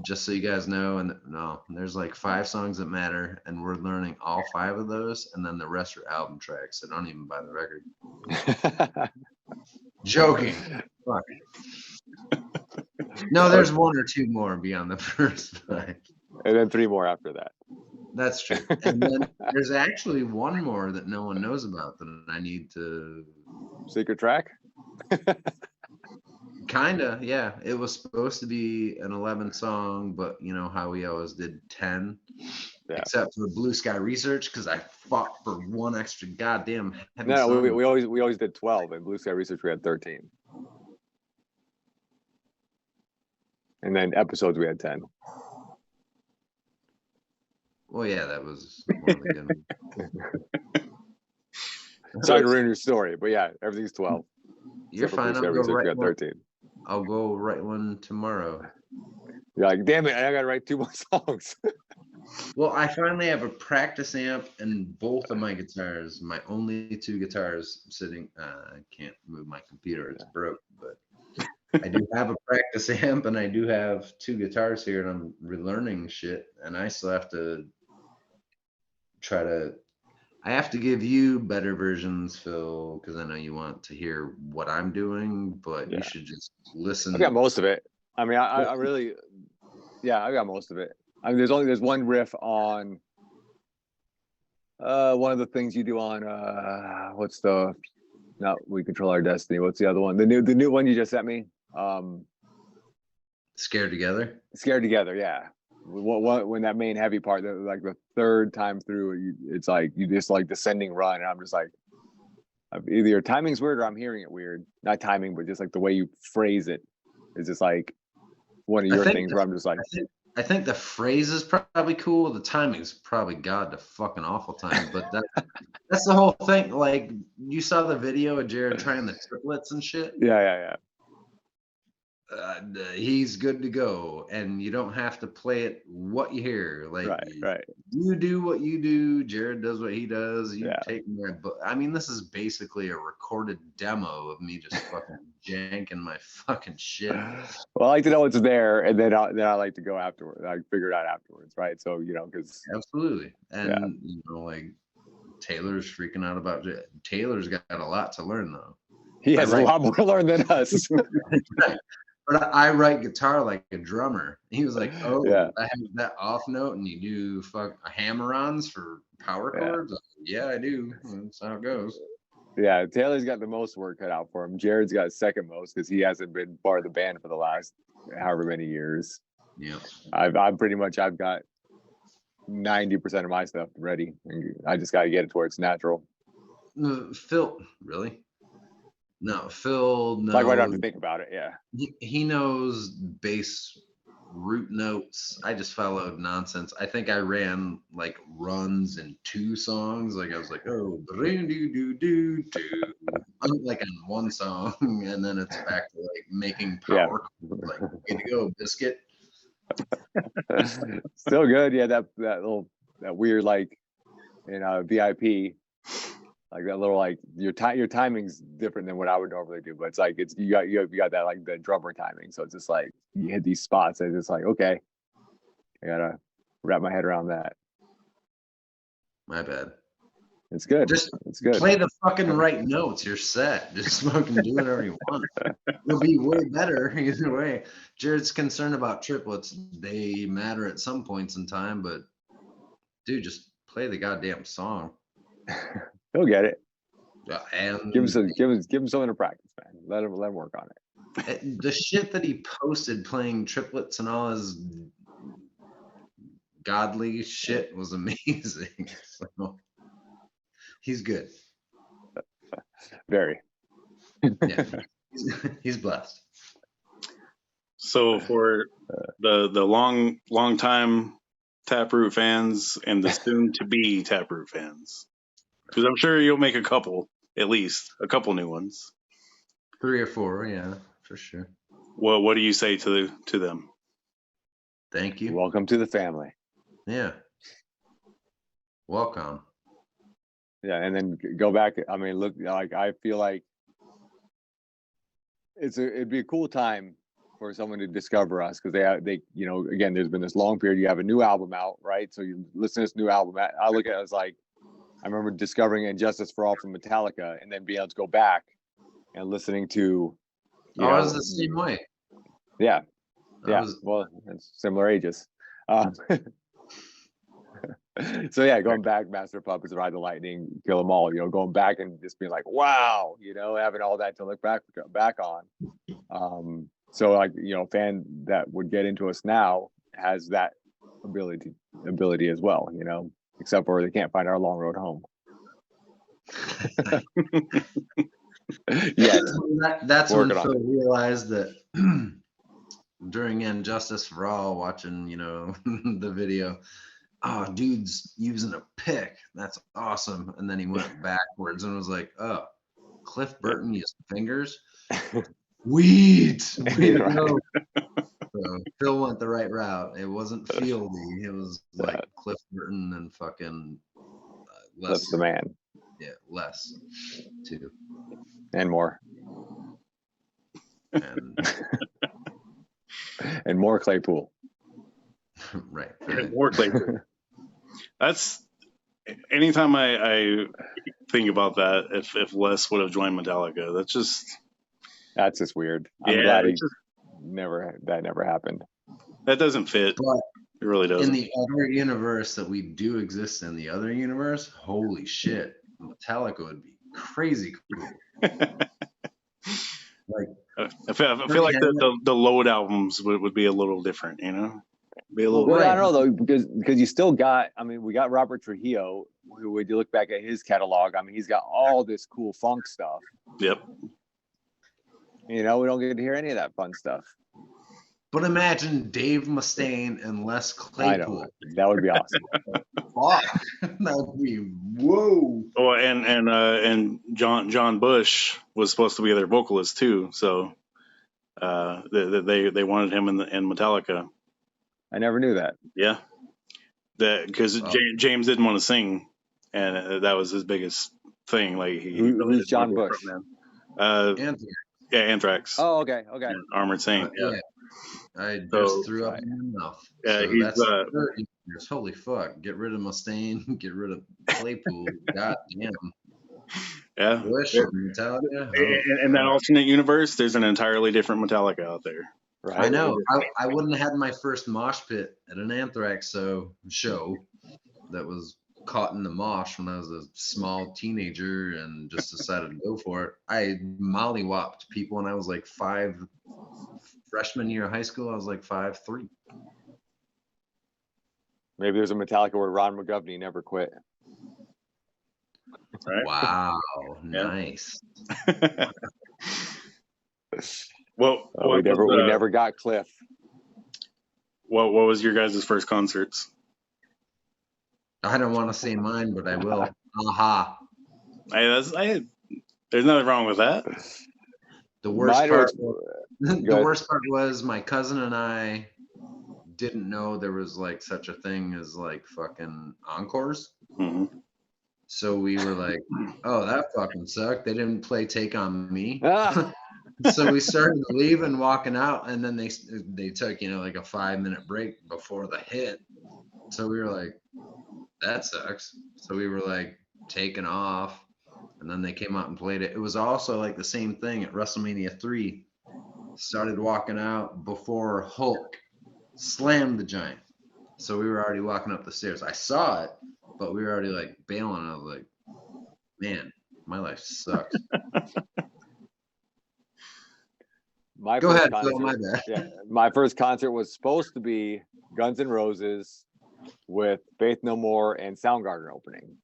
just so you guys know. And no, there's like 5 songs that matter, and we're learning all 5 of those, and then the rest are album tracks. So don't even buy the record. Joking. Fuck. No, there's 1 or 2 more beyond the first 5. And then 3 more after that. That's true. And then there's actually 1 more that no one knows about that I need to. Secret track? Kinda, yeah. It was supposed to be an 11 song, but you know how we always did 10, except for Blue Sky Research, because I fought for 1 extra goddamn. No, we always did 12, and Blue Sky Research we had 13, and then episodes we had 10. Well, yeah, that was one of the good ones. Sorry to ruin your story, but yeah, everything's 12. You're fine. I'll go write one tomorrow. You're like, damn it, I gotta write 2 more songs. Well, I finally have a practice amp and both of my guitars, my only 2 guitars sitting. I can't move my computer; it's broke. But I do have a practice amp and I do have 2 guitars here, and I'm relearning shit. And I still have to I have to give you better versions, Phil, because I know you want to hear what I'm doing, but you should just listen. I got most of it. I mean, I really, I got most of it. I mean, there's 1 riff on one of the things you do on We Control Our Destiny. What's the other one? The new one you just sent me. Scared Together. Scared Together, yeah. When that main heavy part, like the 3rd time through, it's like you just like descending run, and I'm just like, either your timing's weird or I'm hearing it weird. Not timing, but just like the way you phrase it is just like one of your things where I'm just like. I think the phrase is probably cool. The timing's probably god the fucking awful time, but that's the whole thing. Like, you saw the video of Jared trying the triplets and shit. Yeah. He's good to go, and you don't have to play it what you hear. Like, right. You do what you do. Jared does what he does. You take my book. I mean, this is basically a recorded demo of me just fucking janking my fucking shit. Well, I like to know it's there, and then I like to go afterwards. I figure it out afterwards, right? So because absolutely, and like Taylor's freaking out about it. Taylor's got a lot to learn though. He has a lot more to learn than us. Right. But I write guitar like a drummer. He was like, "Oh, I have that off note, and you do hammer-ons for power chords." Yeah, I do. That's how it goes. Yeah, Taylor's got the most work cut out for him. Jared's got 2nd most because he hasn't been part of the band for the last however many years. Yeah, I've got 90% of my stuff ready. I just got to get it to where it's natural. Phil, really? No, Phil knows. Like, I don't have to think about it. Yeah. He knows bass root notes. I just followed nonsense. I think I ran like runs in 2 songs. Like, I was like, oh, like on 1 song, and then it's back to like making power. Like, way to go, Biscuit. Still good. Yeah, that weird, like, VIP. Like that little, like your timing's different than what I would normally do, but it's like you got that, like, the drummer timing, so it's just like you hit these spots and it's like, okay, I gotta wrap my head around that. My bad. It's good. Just It's good. play the fucking right notes. You're set. Just fucking do whatever you want. It'll be way better either way. Jared's concerned about triplets. They matter at some points in time, but dude, just play the goddamn song. He'll get it. And Give him something to practice, man. Let him work on it. the shit that he posted playing triplets and all his godly shit was amazing. So he's good. Very. Yeah, he's blessed. So for the long time Taproot fans and the soon to be Taproot fans, because I'm sure you'll make at least a couple new ones. 3 or 4, yeah, for sure. What do you say to them? Thank you. Welcome to the family. Yeah. Welcome. Yeah, and then go back. I mean, look, like I feel like it'd be a cool time for someone to discover us, because they again, there's been this long period. You have a new album out, right? So you listen to this new album. I look at it as like, I remember discovering Injustice for All from Metallica, and then being able to go back and listening to. I was the same way. Yeah. Well, it's similar ages. So yeah, going back, Master of Puppets, Ride the Lightning, Kill 'Em All. Going back and just being like, wow, having all that to look back on. So like, a fan that would get into us now has that ability as well. Except for they can't find our long road home. Yeah, that's when Phil realized that during Injustice for All, watching the video. Oh, dude's using a pick. That's awesome. And then he went backwards and was like, oh, Cliff Burton used fingers? Weed. So Phil went the right route. It wasn't Fieldy. It was like Cliff Burton and fucking Les. That's the man. Yeah, Les, too. And more. And more Claypool. Right. More Claypool. That's anytime I think about that. If Les would have joined Metallica, that's just weird. I'm glad that never happened. That doesn't fit. But it really doesn't. In the other universe that we do exist in, the other universe, holy shit, Metallica would be crazy cool. Like I feel like the Load albums would be a little different, Be a little. Well, I don't know though, because you still got. I mean, we got Robert Trujillo, who, when you look back at his catalog, I mean, he's got all this cool funk stuff. Yep. We don't get to hear any of that fun stuff. But imagine Dave Mustaine and Les Claypool. I know. That would be awesome. Fuck. That would be whoa. Oh, and John Bush was supposed to be their vocalist too, so they wanted him in Metallica. I never knew that. Yeah, because James didn't want to sing, and that was his biggest thing. Like who's John Bush? Anthrax. Oh, okay. And Armored Saint. Yeah. I just threw up in my mouth. Yeah, so he's that's 30 years. Holy fuck! Get rid of Mustaine. Get rid of Claypool. God damn. Yeah. Bush, Metallica. In that alternate universe, there's an entirely different Metallica out there. Right. I know. I wouldn't have had my first mosh pit at an Anthrax show that was caught in the mosh when I was a small teenager and just decided to go for it. I mollywopped people when I was like 5, freshman year of high school. I was like 5'3". Maybe there's a Metallica where Ron McGovney never quit. Right? Wow, nice. Well, we never got Cliff. What was your guys' first concerts? I don't want to say mine, but I will. Aha. There's nothing wrong with that. The worst part was my cousin and I didn't know there was like such a thing as like fucking encores. Mm-hmm. So we were like, oh, that fucking sucked. They didn't play Take On Me. So we started leaving, walking out, and then they took, like a 5-minute break before the hit. So we were like, that sucks. So we were like, taken off, and then they came out and played it. It was also like the same thing at WrestleMania 3. Started walking out before Hulk slammed the Giant. So we were already walking up the stairs. I saw it, but we were already like bailing. I was like, man, my life sucks. Go ahead, Phil, my bad. Yeah, my first concert was supposed to be Guns N' Roses with Faith No More and Soundgarden opening,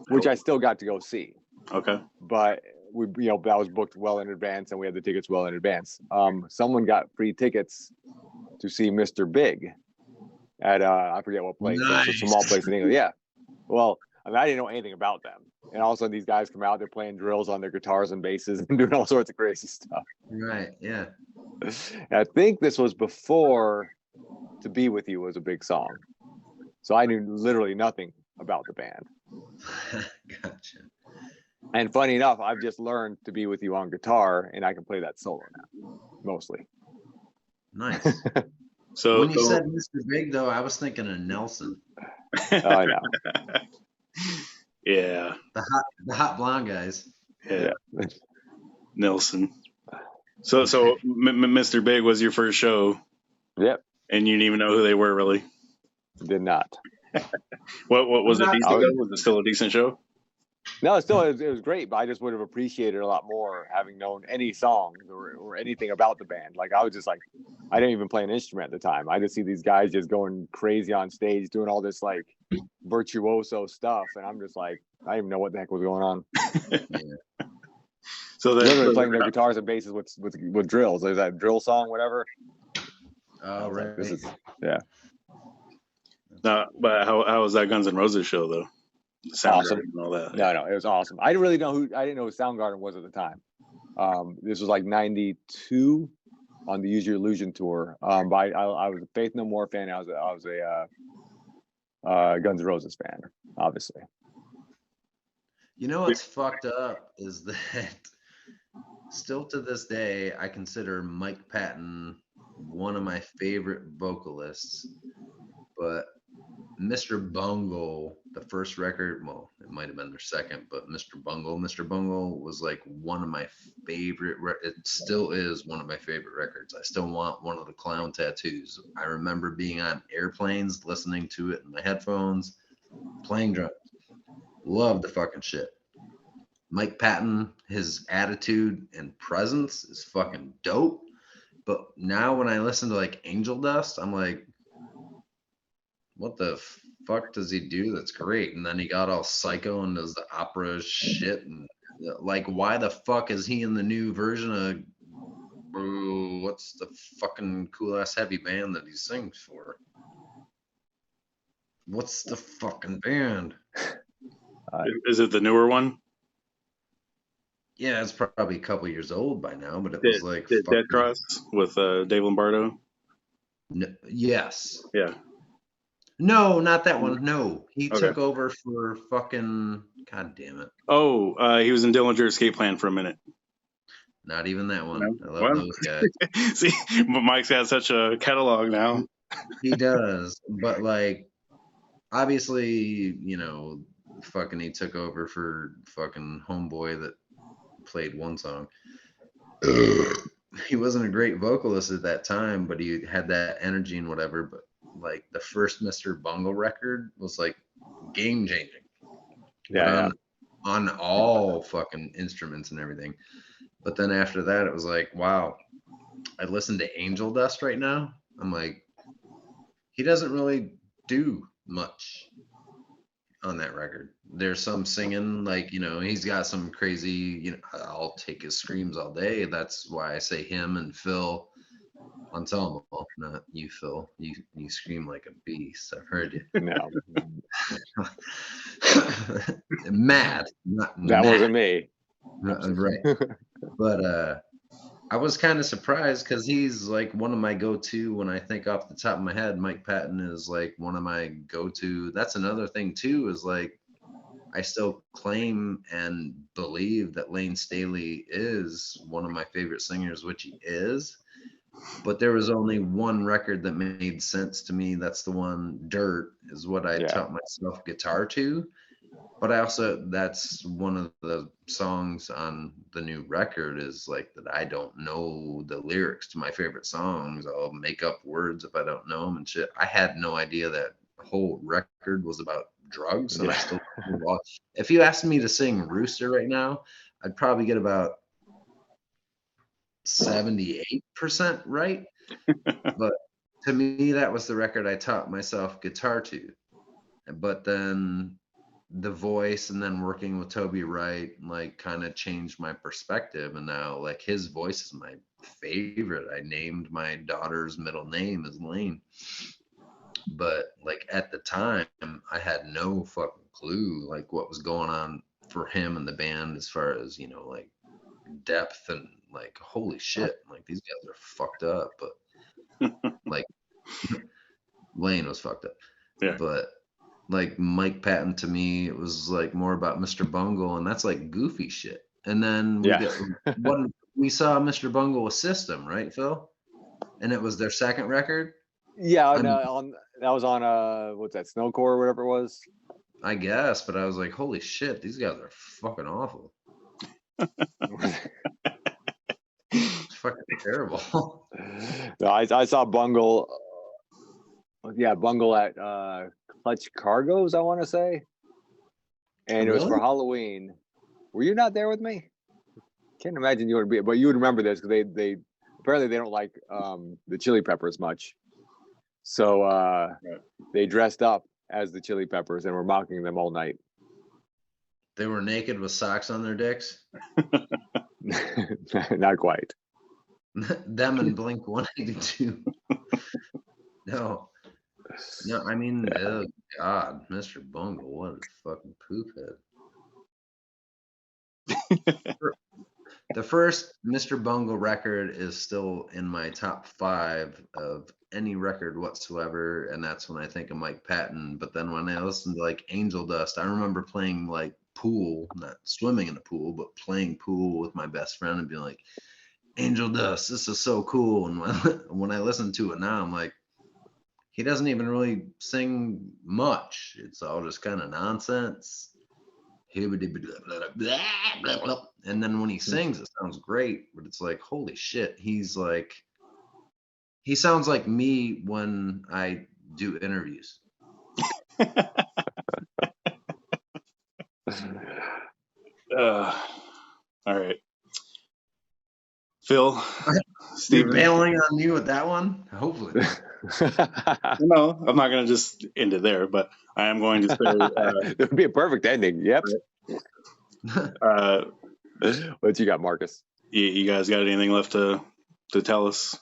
which I still got to go see. Okay. But we, that was booked well in advance, and we had the tickets well in advance. Someone got free tickets to see Mr. Big at I forget what place. Nice. It's a small place in England. Yeah. Well, I mean, I didn't know anything about them, and all of a sudden these guys come out, they're playing drills on their guitars and basses and doing all sorts of crazy stuff. Right. Yeah. I think this was before "To Be With You" was a big song, so I knew literally nothing about the band. Gotcha. And funny enough, I've just learned "To Be With You" on guitar, and I can play that solo now, mostly. Nice. So when you said Mr. Big, though, I was thinking of Nelson. I know. Yeah. The hot blonde guys. Yeah. Nelson. So Mr. Big was your first show. Yep. And you didn't even know who they were, really? Did not. What was it decent? Was it still a decent show? No, it was great, but I just would have appreciated a lot more having known any songs or anything about the band. Like, I was just like, I didn't even play an instrument at the time. I just see these guys just going crazy on stage, doing all this like virtuoso stuff, and I'm just like, I didn't even know what the heck was going on. Yeah. So they're literally playing their guitars and basses with drills. There's that drill song, whatever. Oh, right. This is, yeah. No, but how was that Guns N' Roses show though? Awesome. And all that. No, it was awesome. I didn't know who Soundgarden was at the time. This was like '92 on the Use Your Illusion tour. But I was a Faith No More fan. I was a Guns N' Roses fan, obviously. You know what's fucked up is that still to this day, I consider Mike Patton one of my favorite vocalists, but Mr. Bungle, the first record, well, it might have been their second, but Mr. Bungle was like one of my favorite, it still is one of my favorite records. I still want one of the clown tattoos. I remember being on airplanes, listening to it in my headphones, playing drums. Love the fucking shit. Mike Patton, his attitude and presence is fucking dope. But now when I listen to like Angel Dust, I'm like, what the fuck does he do that's great? And then he got all psycho and does the opera shit. And like, why the fuck is he in the new version of what's the fucking cool ass heavy band that he sings for? What's the fucking band? Is it the newer one? Yeah, it's probably a couple years old by now, but it was like Dead Cross with Dave Lombardo. No, yes. Yeah. No, not that one. No, he took over for fucking. God damn it. Oh, he was in Dillinger Escape Plan for a minute. Not even that one. No? I love those guys. See, Mike's got such a catalog now. He does, but like, obviously, fucking he took over for fucking homeboy that played one song. He wasn't a great vocalist at that time, but he had that energy and whatever. But like the first Mr. Bungle record was like game changing. Yeah, on all fucking instruments and everything. But then after that, it was like, wow. I listen to Angel Dust right now. I'm like, he doesn't really do much on that record. There's some singing, like, he's got some crazy, I'll take his screams all day. That's why I say him and Phil Anselmo, not you, Phil. You scream like a beast. I've heard you. No. Mad. Not that mad. wasn't me. Right. But I was kind of surprised because he's like one of my go-to when I think off the top of my head. Mike Patton is like one of my go-to. That's another thing too, is like I still claim and believe that Lane Staley is one of my favorite singers, which he is. But there was only one record that made sense to me. That's the one, Dirt, is what I taught myself guitar to. But I also, that's one of the songs on the new record is like that I don't know the lyrics to my favorite songs. I'll make up words if I don't know them and shit. I had no idea that the whole record was about drugs, and I still if you asked me to sing Rooster right now, I'd probably get about 78% right. But to me, that was the record I taught myself guitar to. But then the voice and then working with Toby Wright like kind of changed my perspective, and now like his voice is my favorite. I named my daughter's middle name as Lane, but like at the time I had no fucking clue like what was going on for him and the band as far as, you know, like depth and like holy shit, like these guys are fucked up, but like Lane was fucked up. Yeah. But like Mike Patton, to me, it was like more about Mr. Bungle, and that's like goofy shit. And then we saw Mr. Bungle with System, right, Phil? And it was their second record. Yeah, that was on what's that, Snowcore or whatever it was. I guess, but I was like, holy shit, these guys are fucking awful. It's fucking terrible. No, I saw Bungle. Yeah, Bungle at Clutch Cargo's, I want to say, and it was for Halloween. Were you not there with me? Can't imagine you would be, but you would remember this because they apparently they don't like the Chili Peppers much, so they dressed up as the Chili Peppers and were mocking them all night. They were naked with socks on their dicks. Not quite. Them and Blink 182. No, I mean, oh God, Mr. Bungle, what a fucking poop head. The first Mr. Bungle record is still in my top 5 of any record whatsoever, and that's when I think of Mike Patton. But then when I listen to like Angel Dust, I remember playing like pool, not swimming in a pool, but playing pool with my best friend and being like, Angel Dust, this is so cool. And when I listen to it now, I'm like, he doesn't even really sing much. It's all just kind of nonsense. And then when he sings, it sounds great, but it's like, holy shit, he sounds like me when I do interviews. All right. Phil, Steve, bailing on me with that one? Hopefully. No, I'm not going to just end it there, but I am going to say it would be a perfect ending. Yep. What you got, Marcus? You guys got anything left to tell us?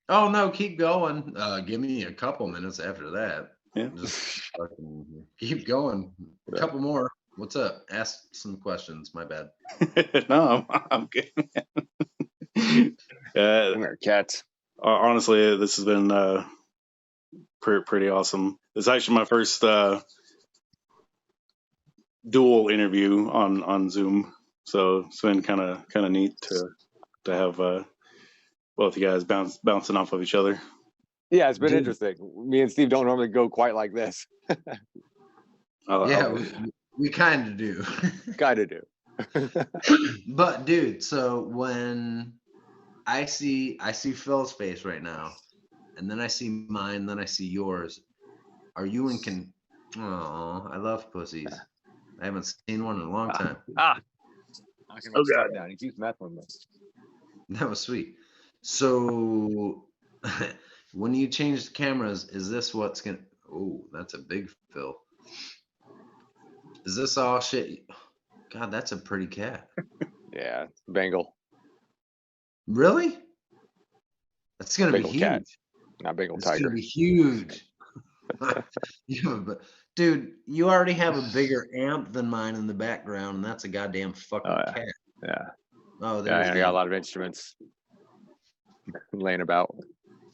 Oh no, keep going. Give me a couple minutes after that. Yeah. Just fucking keep going. A couple more. What's up? Ask some questions. My bad. No, I'm good. Cats. Honestly, this has been pretty awesome. It's actually my first dual interview on Zoom, so it's been kind of neat to have both you guys bouncing off of each other. Yeah, it's been interesting. Me and Steve don't normally go quite like this. We kind of do. Kind of do. But dude, so when I see Phil's face right now, and then I see mine, then I see yours. Are you in Oh, I love pussies. I haven't seen one in a long time. Oh God! Down. He keeps messing with me. That was sweet. So when you change the cameras, is this what's gonna? Oh, that's a big Phil. Is this all shit? God, that's a pretty cat. Yeah, Bengal. Really? That's gonna Bengal be huge. Cat. Not Bengal It's tiger. gonna be huge. Dude, you already have a bigger amp than mine in the background, and that's a goddamn fucking cat. Yeah. Oh, yeah, I got a lot of instruments laying about.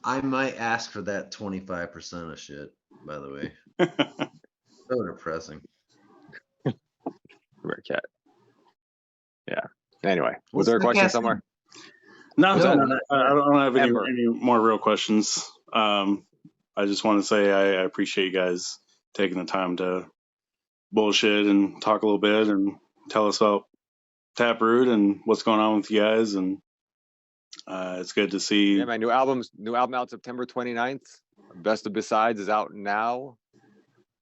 I might ask for that 25% of shit, by the way. So depressing. Rare cat. Yeah. Anyway, was there a question somewhere? No, I don't have any more real questions. I just want to say I appreciate you guys taking the time to bullshit and talk a little bit and tell us about Taproot and what's going on with you guys. And it's good to see. Yeah, man. New album out September 29th. Best of Besides is out now.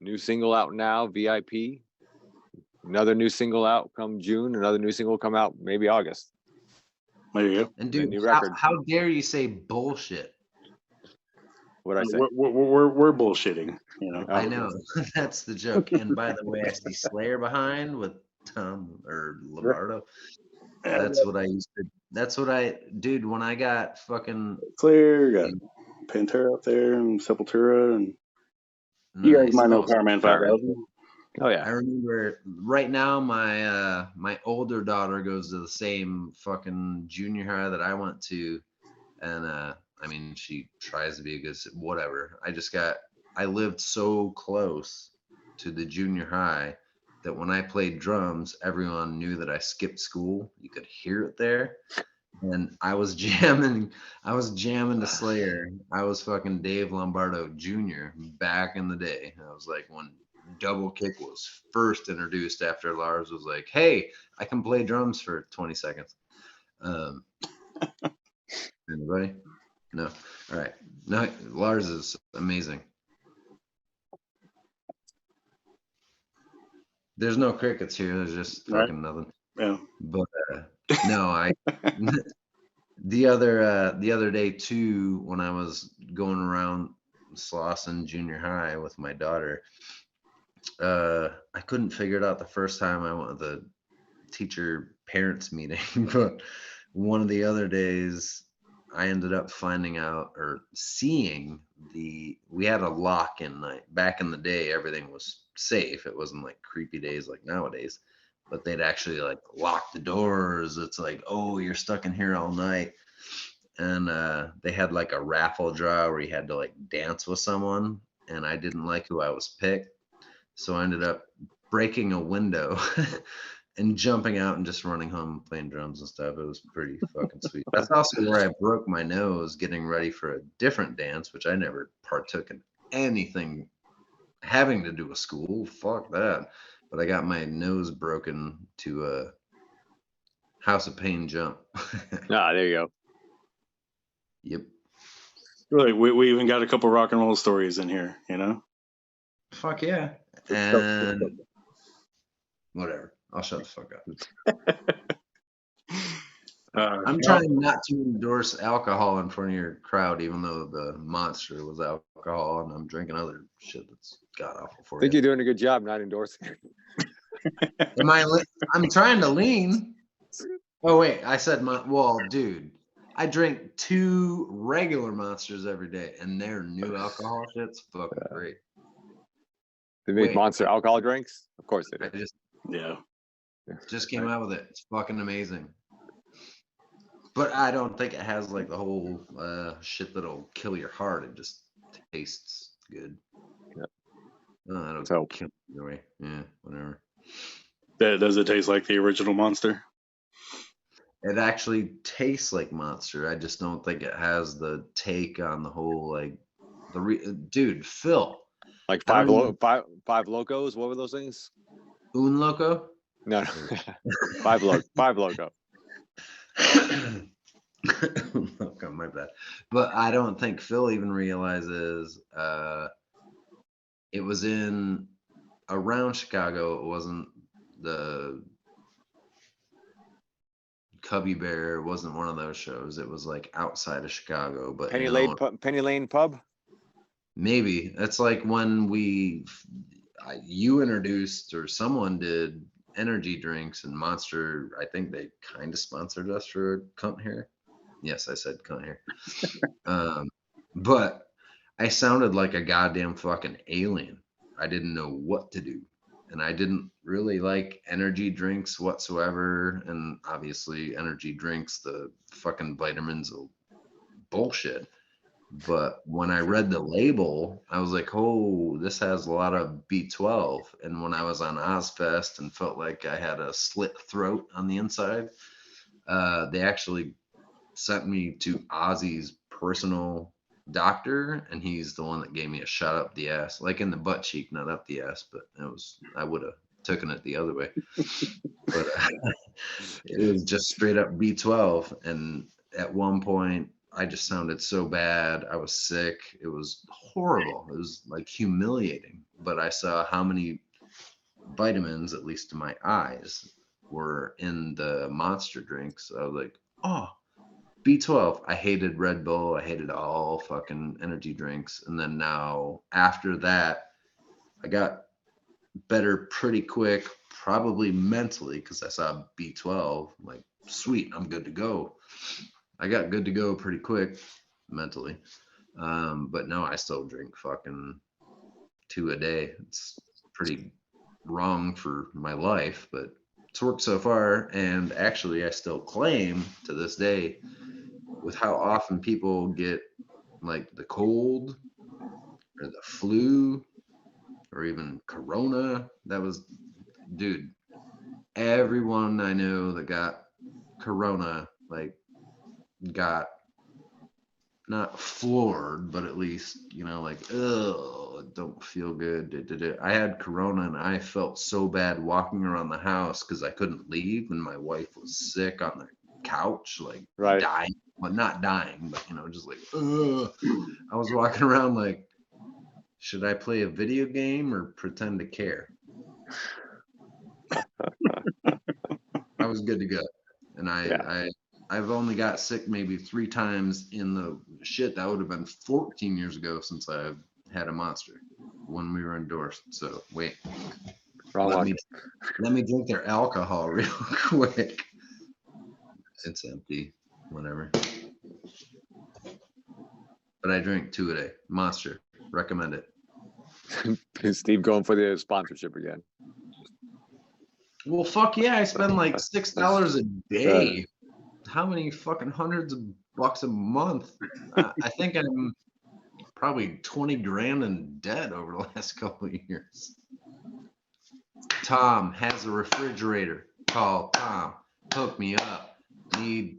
New single out now, VIP. Another new single out come June. Another new single come out maybe August. There you go. And dude, new record. how dare you say bullshit? What'd I say? We're bullshitting, you know. I know. That's the joke. And by the way, I see Slayer behind with Tom or Lombardo. That's what I used to. That's what I, dude. When I got fucking Slayer, got Pantera up there and Sepultura, and you guys might know Powerman 5000. Oh yeah. I remember right now my my older daughter goes to the same fucking junior high that I went to, and I mean she tries to be a good whatever. I lived so close to the junior high that when I played drums, everyone knew that I skipped school. You could hear it there. And I was jamming to Slayer. I was fucking Dave Lombardo Jr. back in the day. I was like when Double Kick was first introduced after Lars was like, hey, I can play drums for 20 seconds. Anybody? No. All right. No, Lars is amazing. There's no crickets here. There's just fucking nothing. Yeah. But no, the other day too, when I was going around Slauson Junior High with my daughter, I couldn't figure it out the first time I went to the teacher parents meeting, but one of the other days I ended up finding out or seeing we had a lock-in night. Back in the day, everything was safe. It wasn't like creepy days like nowadays, but they'd actually like lock the doors. It's like, oh, you're stuck in here all night. And they had like a raffle draw where you had to like dance with someone, and I didn't like who I was picked. So I ended up breaking a window and jumping out and just running home playing drums and stuff. It was pretty fucking sweet. That's also where I broke my nose getting ready for a different dance, which I never partook in anything having to do with school. Fuck that. But I got my nose broken to a House of Pain jump. There you go. Yep. Really, we even got a couple rock and roll stories in here, you know? Fuck yeah. And whatever. I'll shut the fuck up. I'm trying not to endorse alcohol in front of your crowd, even though the Monster was alcohol, and I'm drinking other shit that's god awful for you. I think you're doing a good job not endorsing it. I'm trying to lean. Oh wait, I said well, dude, I drink 2 regular Monsters every day, and their new alcohol shit's fucking great. They make Monster alcohol drinks? Of course they do. Just came out with it. It's fucking amazing. But I don't think it has like the whole shit that'll kill your heart. It just tastes good. Yep. That'll kill you anyway. Yeah, whatever. Does it taste like the original Monster? It actually tastes like Monster. I just don't think it has the take on the whole like dude, Phil. Like five locos. What were those things? Un Loco? No. Five loco. Okay, my bad. But I don't think Phil even realizes it was in around Chicago. It wasn't the Cubby Bear. It wasn't one of those shows. It was like outside of Chicago. But Penny Lane Pub? Maybe. That's like when you introduced or someone did energy drinks, and Monster, I think they kind of sponsored us for a cunt here. Yes, I said cunt here. But I sounded like a goddamn fucking alien. I didn't know what to do. And I didn't really like energy drinks whatsoever. And obviously energy drinks, the fucking vitamins are bullshit. But when I read the label, I was like, oh, this has a lot of B12. And when I was on Ozfest and felt like I had a slit throat on the inside, they actually sent me to Ozzy's personal doctor, and he's the one that gave me a shot up the ass, like in the butt cheek, not up the ass, but I would have taken it the other way. But it was just straight up B12. And at one point, I just sounded so bad. I was sick. It was horrible. It was like humiliating. But I saw how many vitamins, at least to my eyes, were in the Monster drinks. I was like, oh, B12. I hated Red Bull. I hated all fucking energy drinks. And then now, after that, I got better pretty quick, probably mentally, because I saw B12. I'm like, sweet, I'm good to go. I got good to go pretty quick mentally. But no, I still drink fucking 2 a day. It's pretty wrong for my life, but it's worked so far. And actually, I still claim to this day, with how often people get like the cold or the flu or even corona, that was, dude, everyone I know that got corona, like, got not floored, but at least, you know, like, oh, don't feel good. I had corona and I felt so bad walking around the house because I couldn't leave, and my wife was sick on the couch, like dying. Well, not dying, but, you know, just like, ugh. I was walking around like, should I play a video game or pretend to care? I was good to go. And I've only got sick maybe 3 times in the shit. That would have been 14 years ago since I've had a Monster when we were endorsed. So wait, let me drink their alcohol real quick. It's empty, whatever. But I drink 2 a day. Monster, recommend it. Steve going for the sponsorship again. Well, fuck yeah, I spend like $6 a day. How many fucking hundreds of bucks a month? I think I'm probably 20 grand in debt over the last couple of years. Tom has a refrigerator. Call Tom. Hook me up. Need,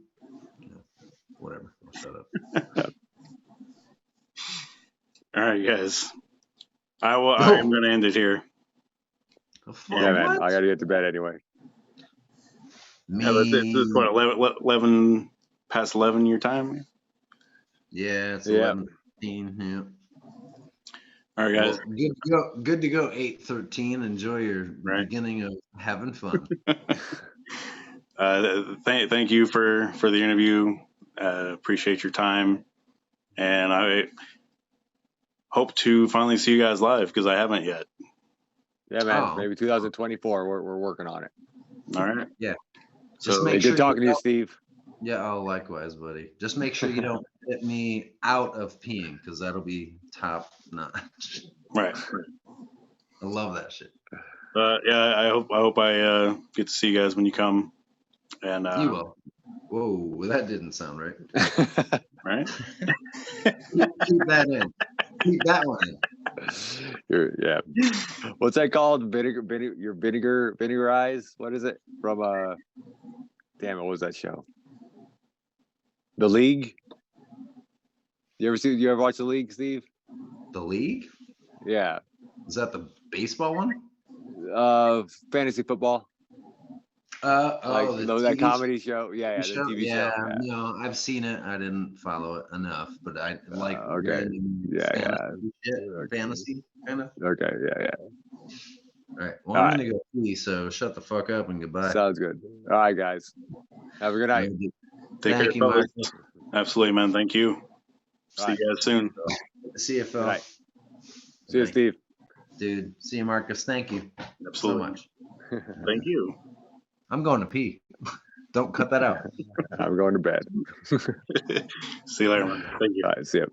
you know, whatever. I'll shut up. All right, guys. I am going to end it here. Yeah, man. I got to get to bed anyway. It's what, 11 past 11 your time? Yeah, it's 11:15. Yeah. All right, guys. Well, good to go. 8:13. Enjoy your beginning of having fun. Thank you for the interview. Appreciate your time, and I hope to finally see you guys live because I haven't yet. Yeah, man. Maybe 2024. We're working on it. All right. Yeah. Just make sure good talking to you, Steve. Yeah, likewise, buddy. Just make sure you don't get me out of peeing, because that'll be top notch. Right. I love that shit. Yeah, I hope I get to see you guys when you come. And you will. Whoa, that didn't sound right. Right? Keep that in. Keep that one in. Yeah. What's that called? Vinegar eyes? What is it? From damn it, what was that show? The League? You ever watch The League, Steve? The League? Yeah. Is that the baseball one? Fantasy football. That comedy show. Yeah, the TV show. Yeah. No, I've seen it. I didn't follow it enough, but I like fantasy kind of. Okay, yeah. All right. Well, I'm gonna go pee, so shut the fuck up and goodbye. Sounds good. All right, guys. Have a good night. Thank you, Mark. Absolutely, man. Thank you. See you guys soon. See you, Phil. See you, Steve. Dude, see you, Marcus. Thank you. Absolutely. So much. Thank you. I'm going to pee. Don't cut that out. I'm going to bed. See you later, man. Thank you. All right, see you.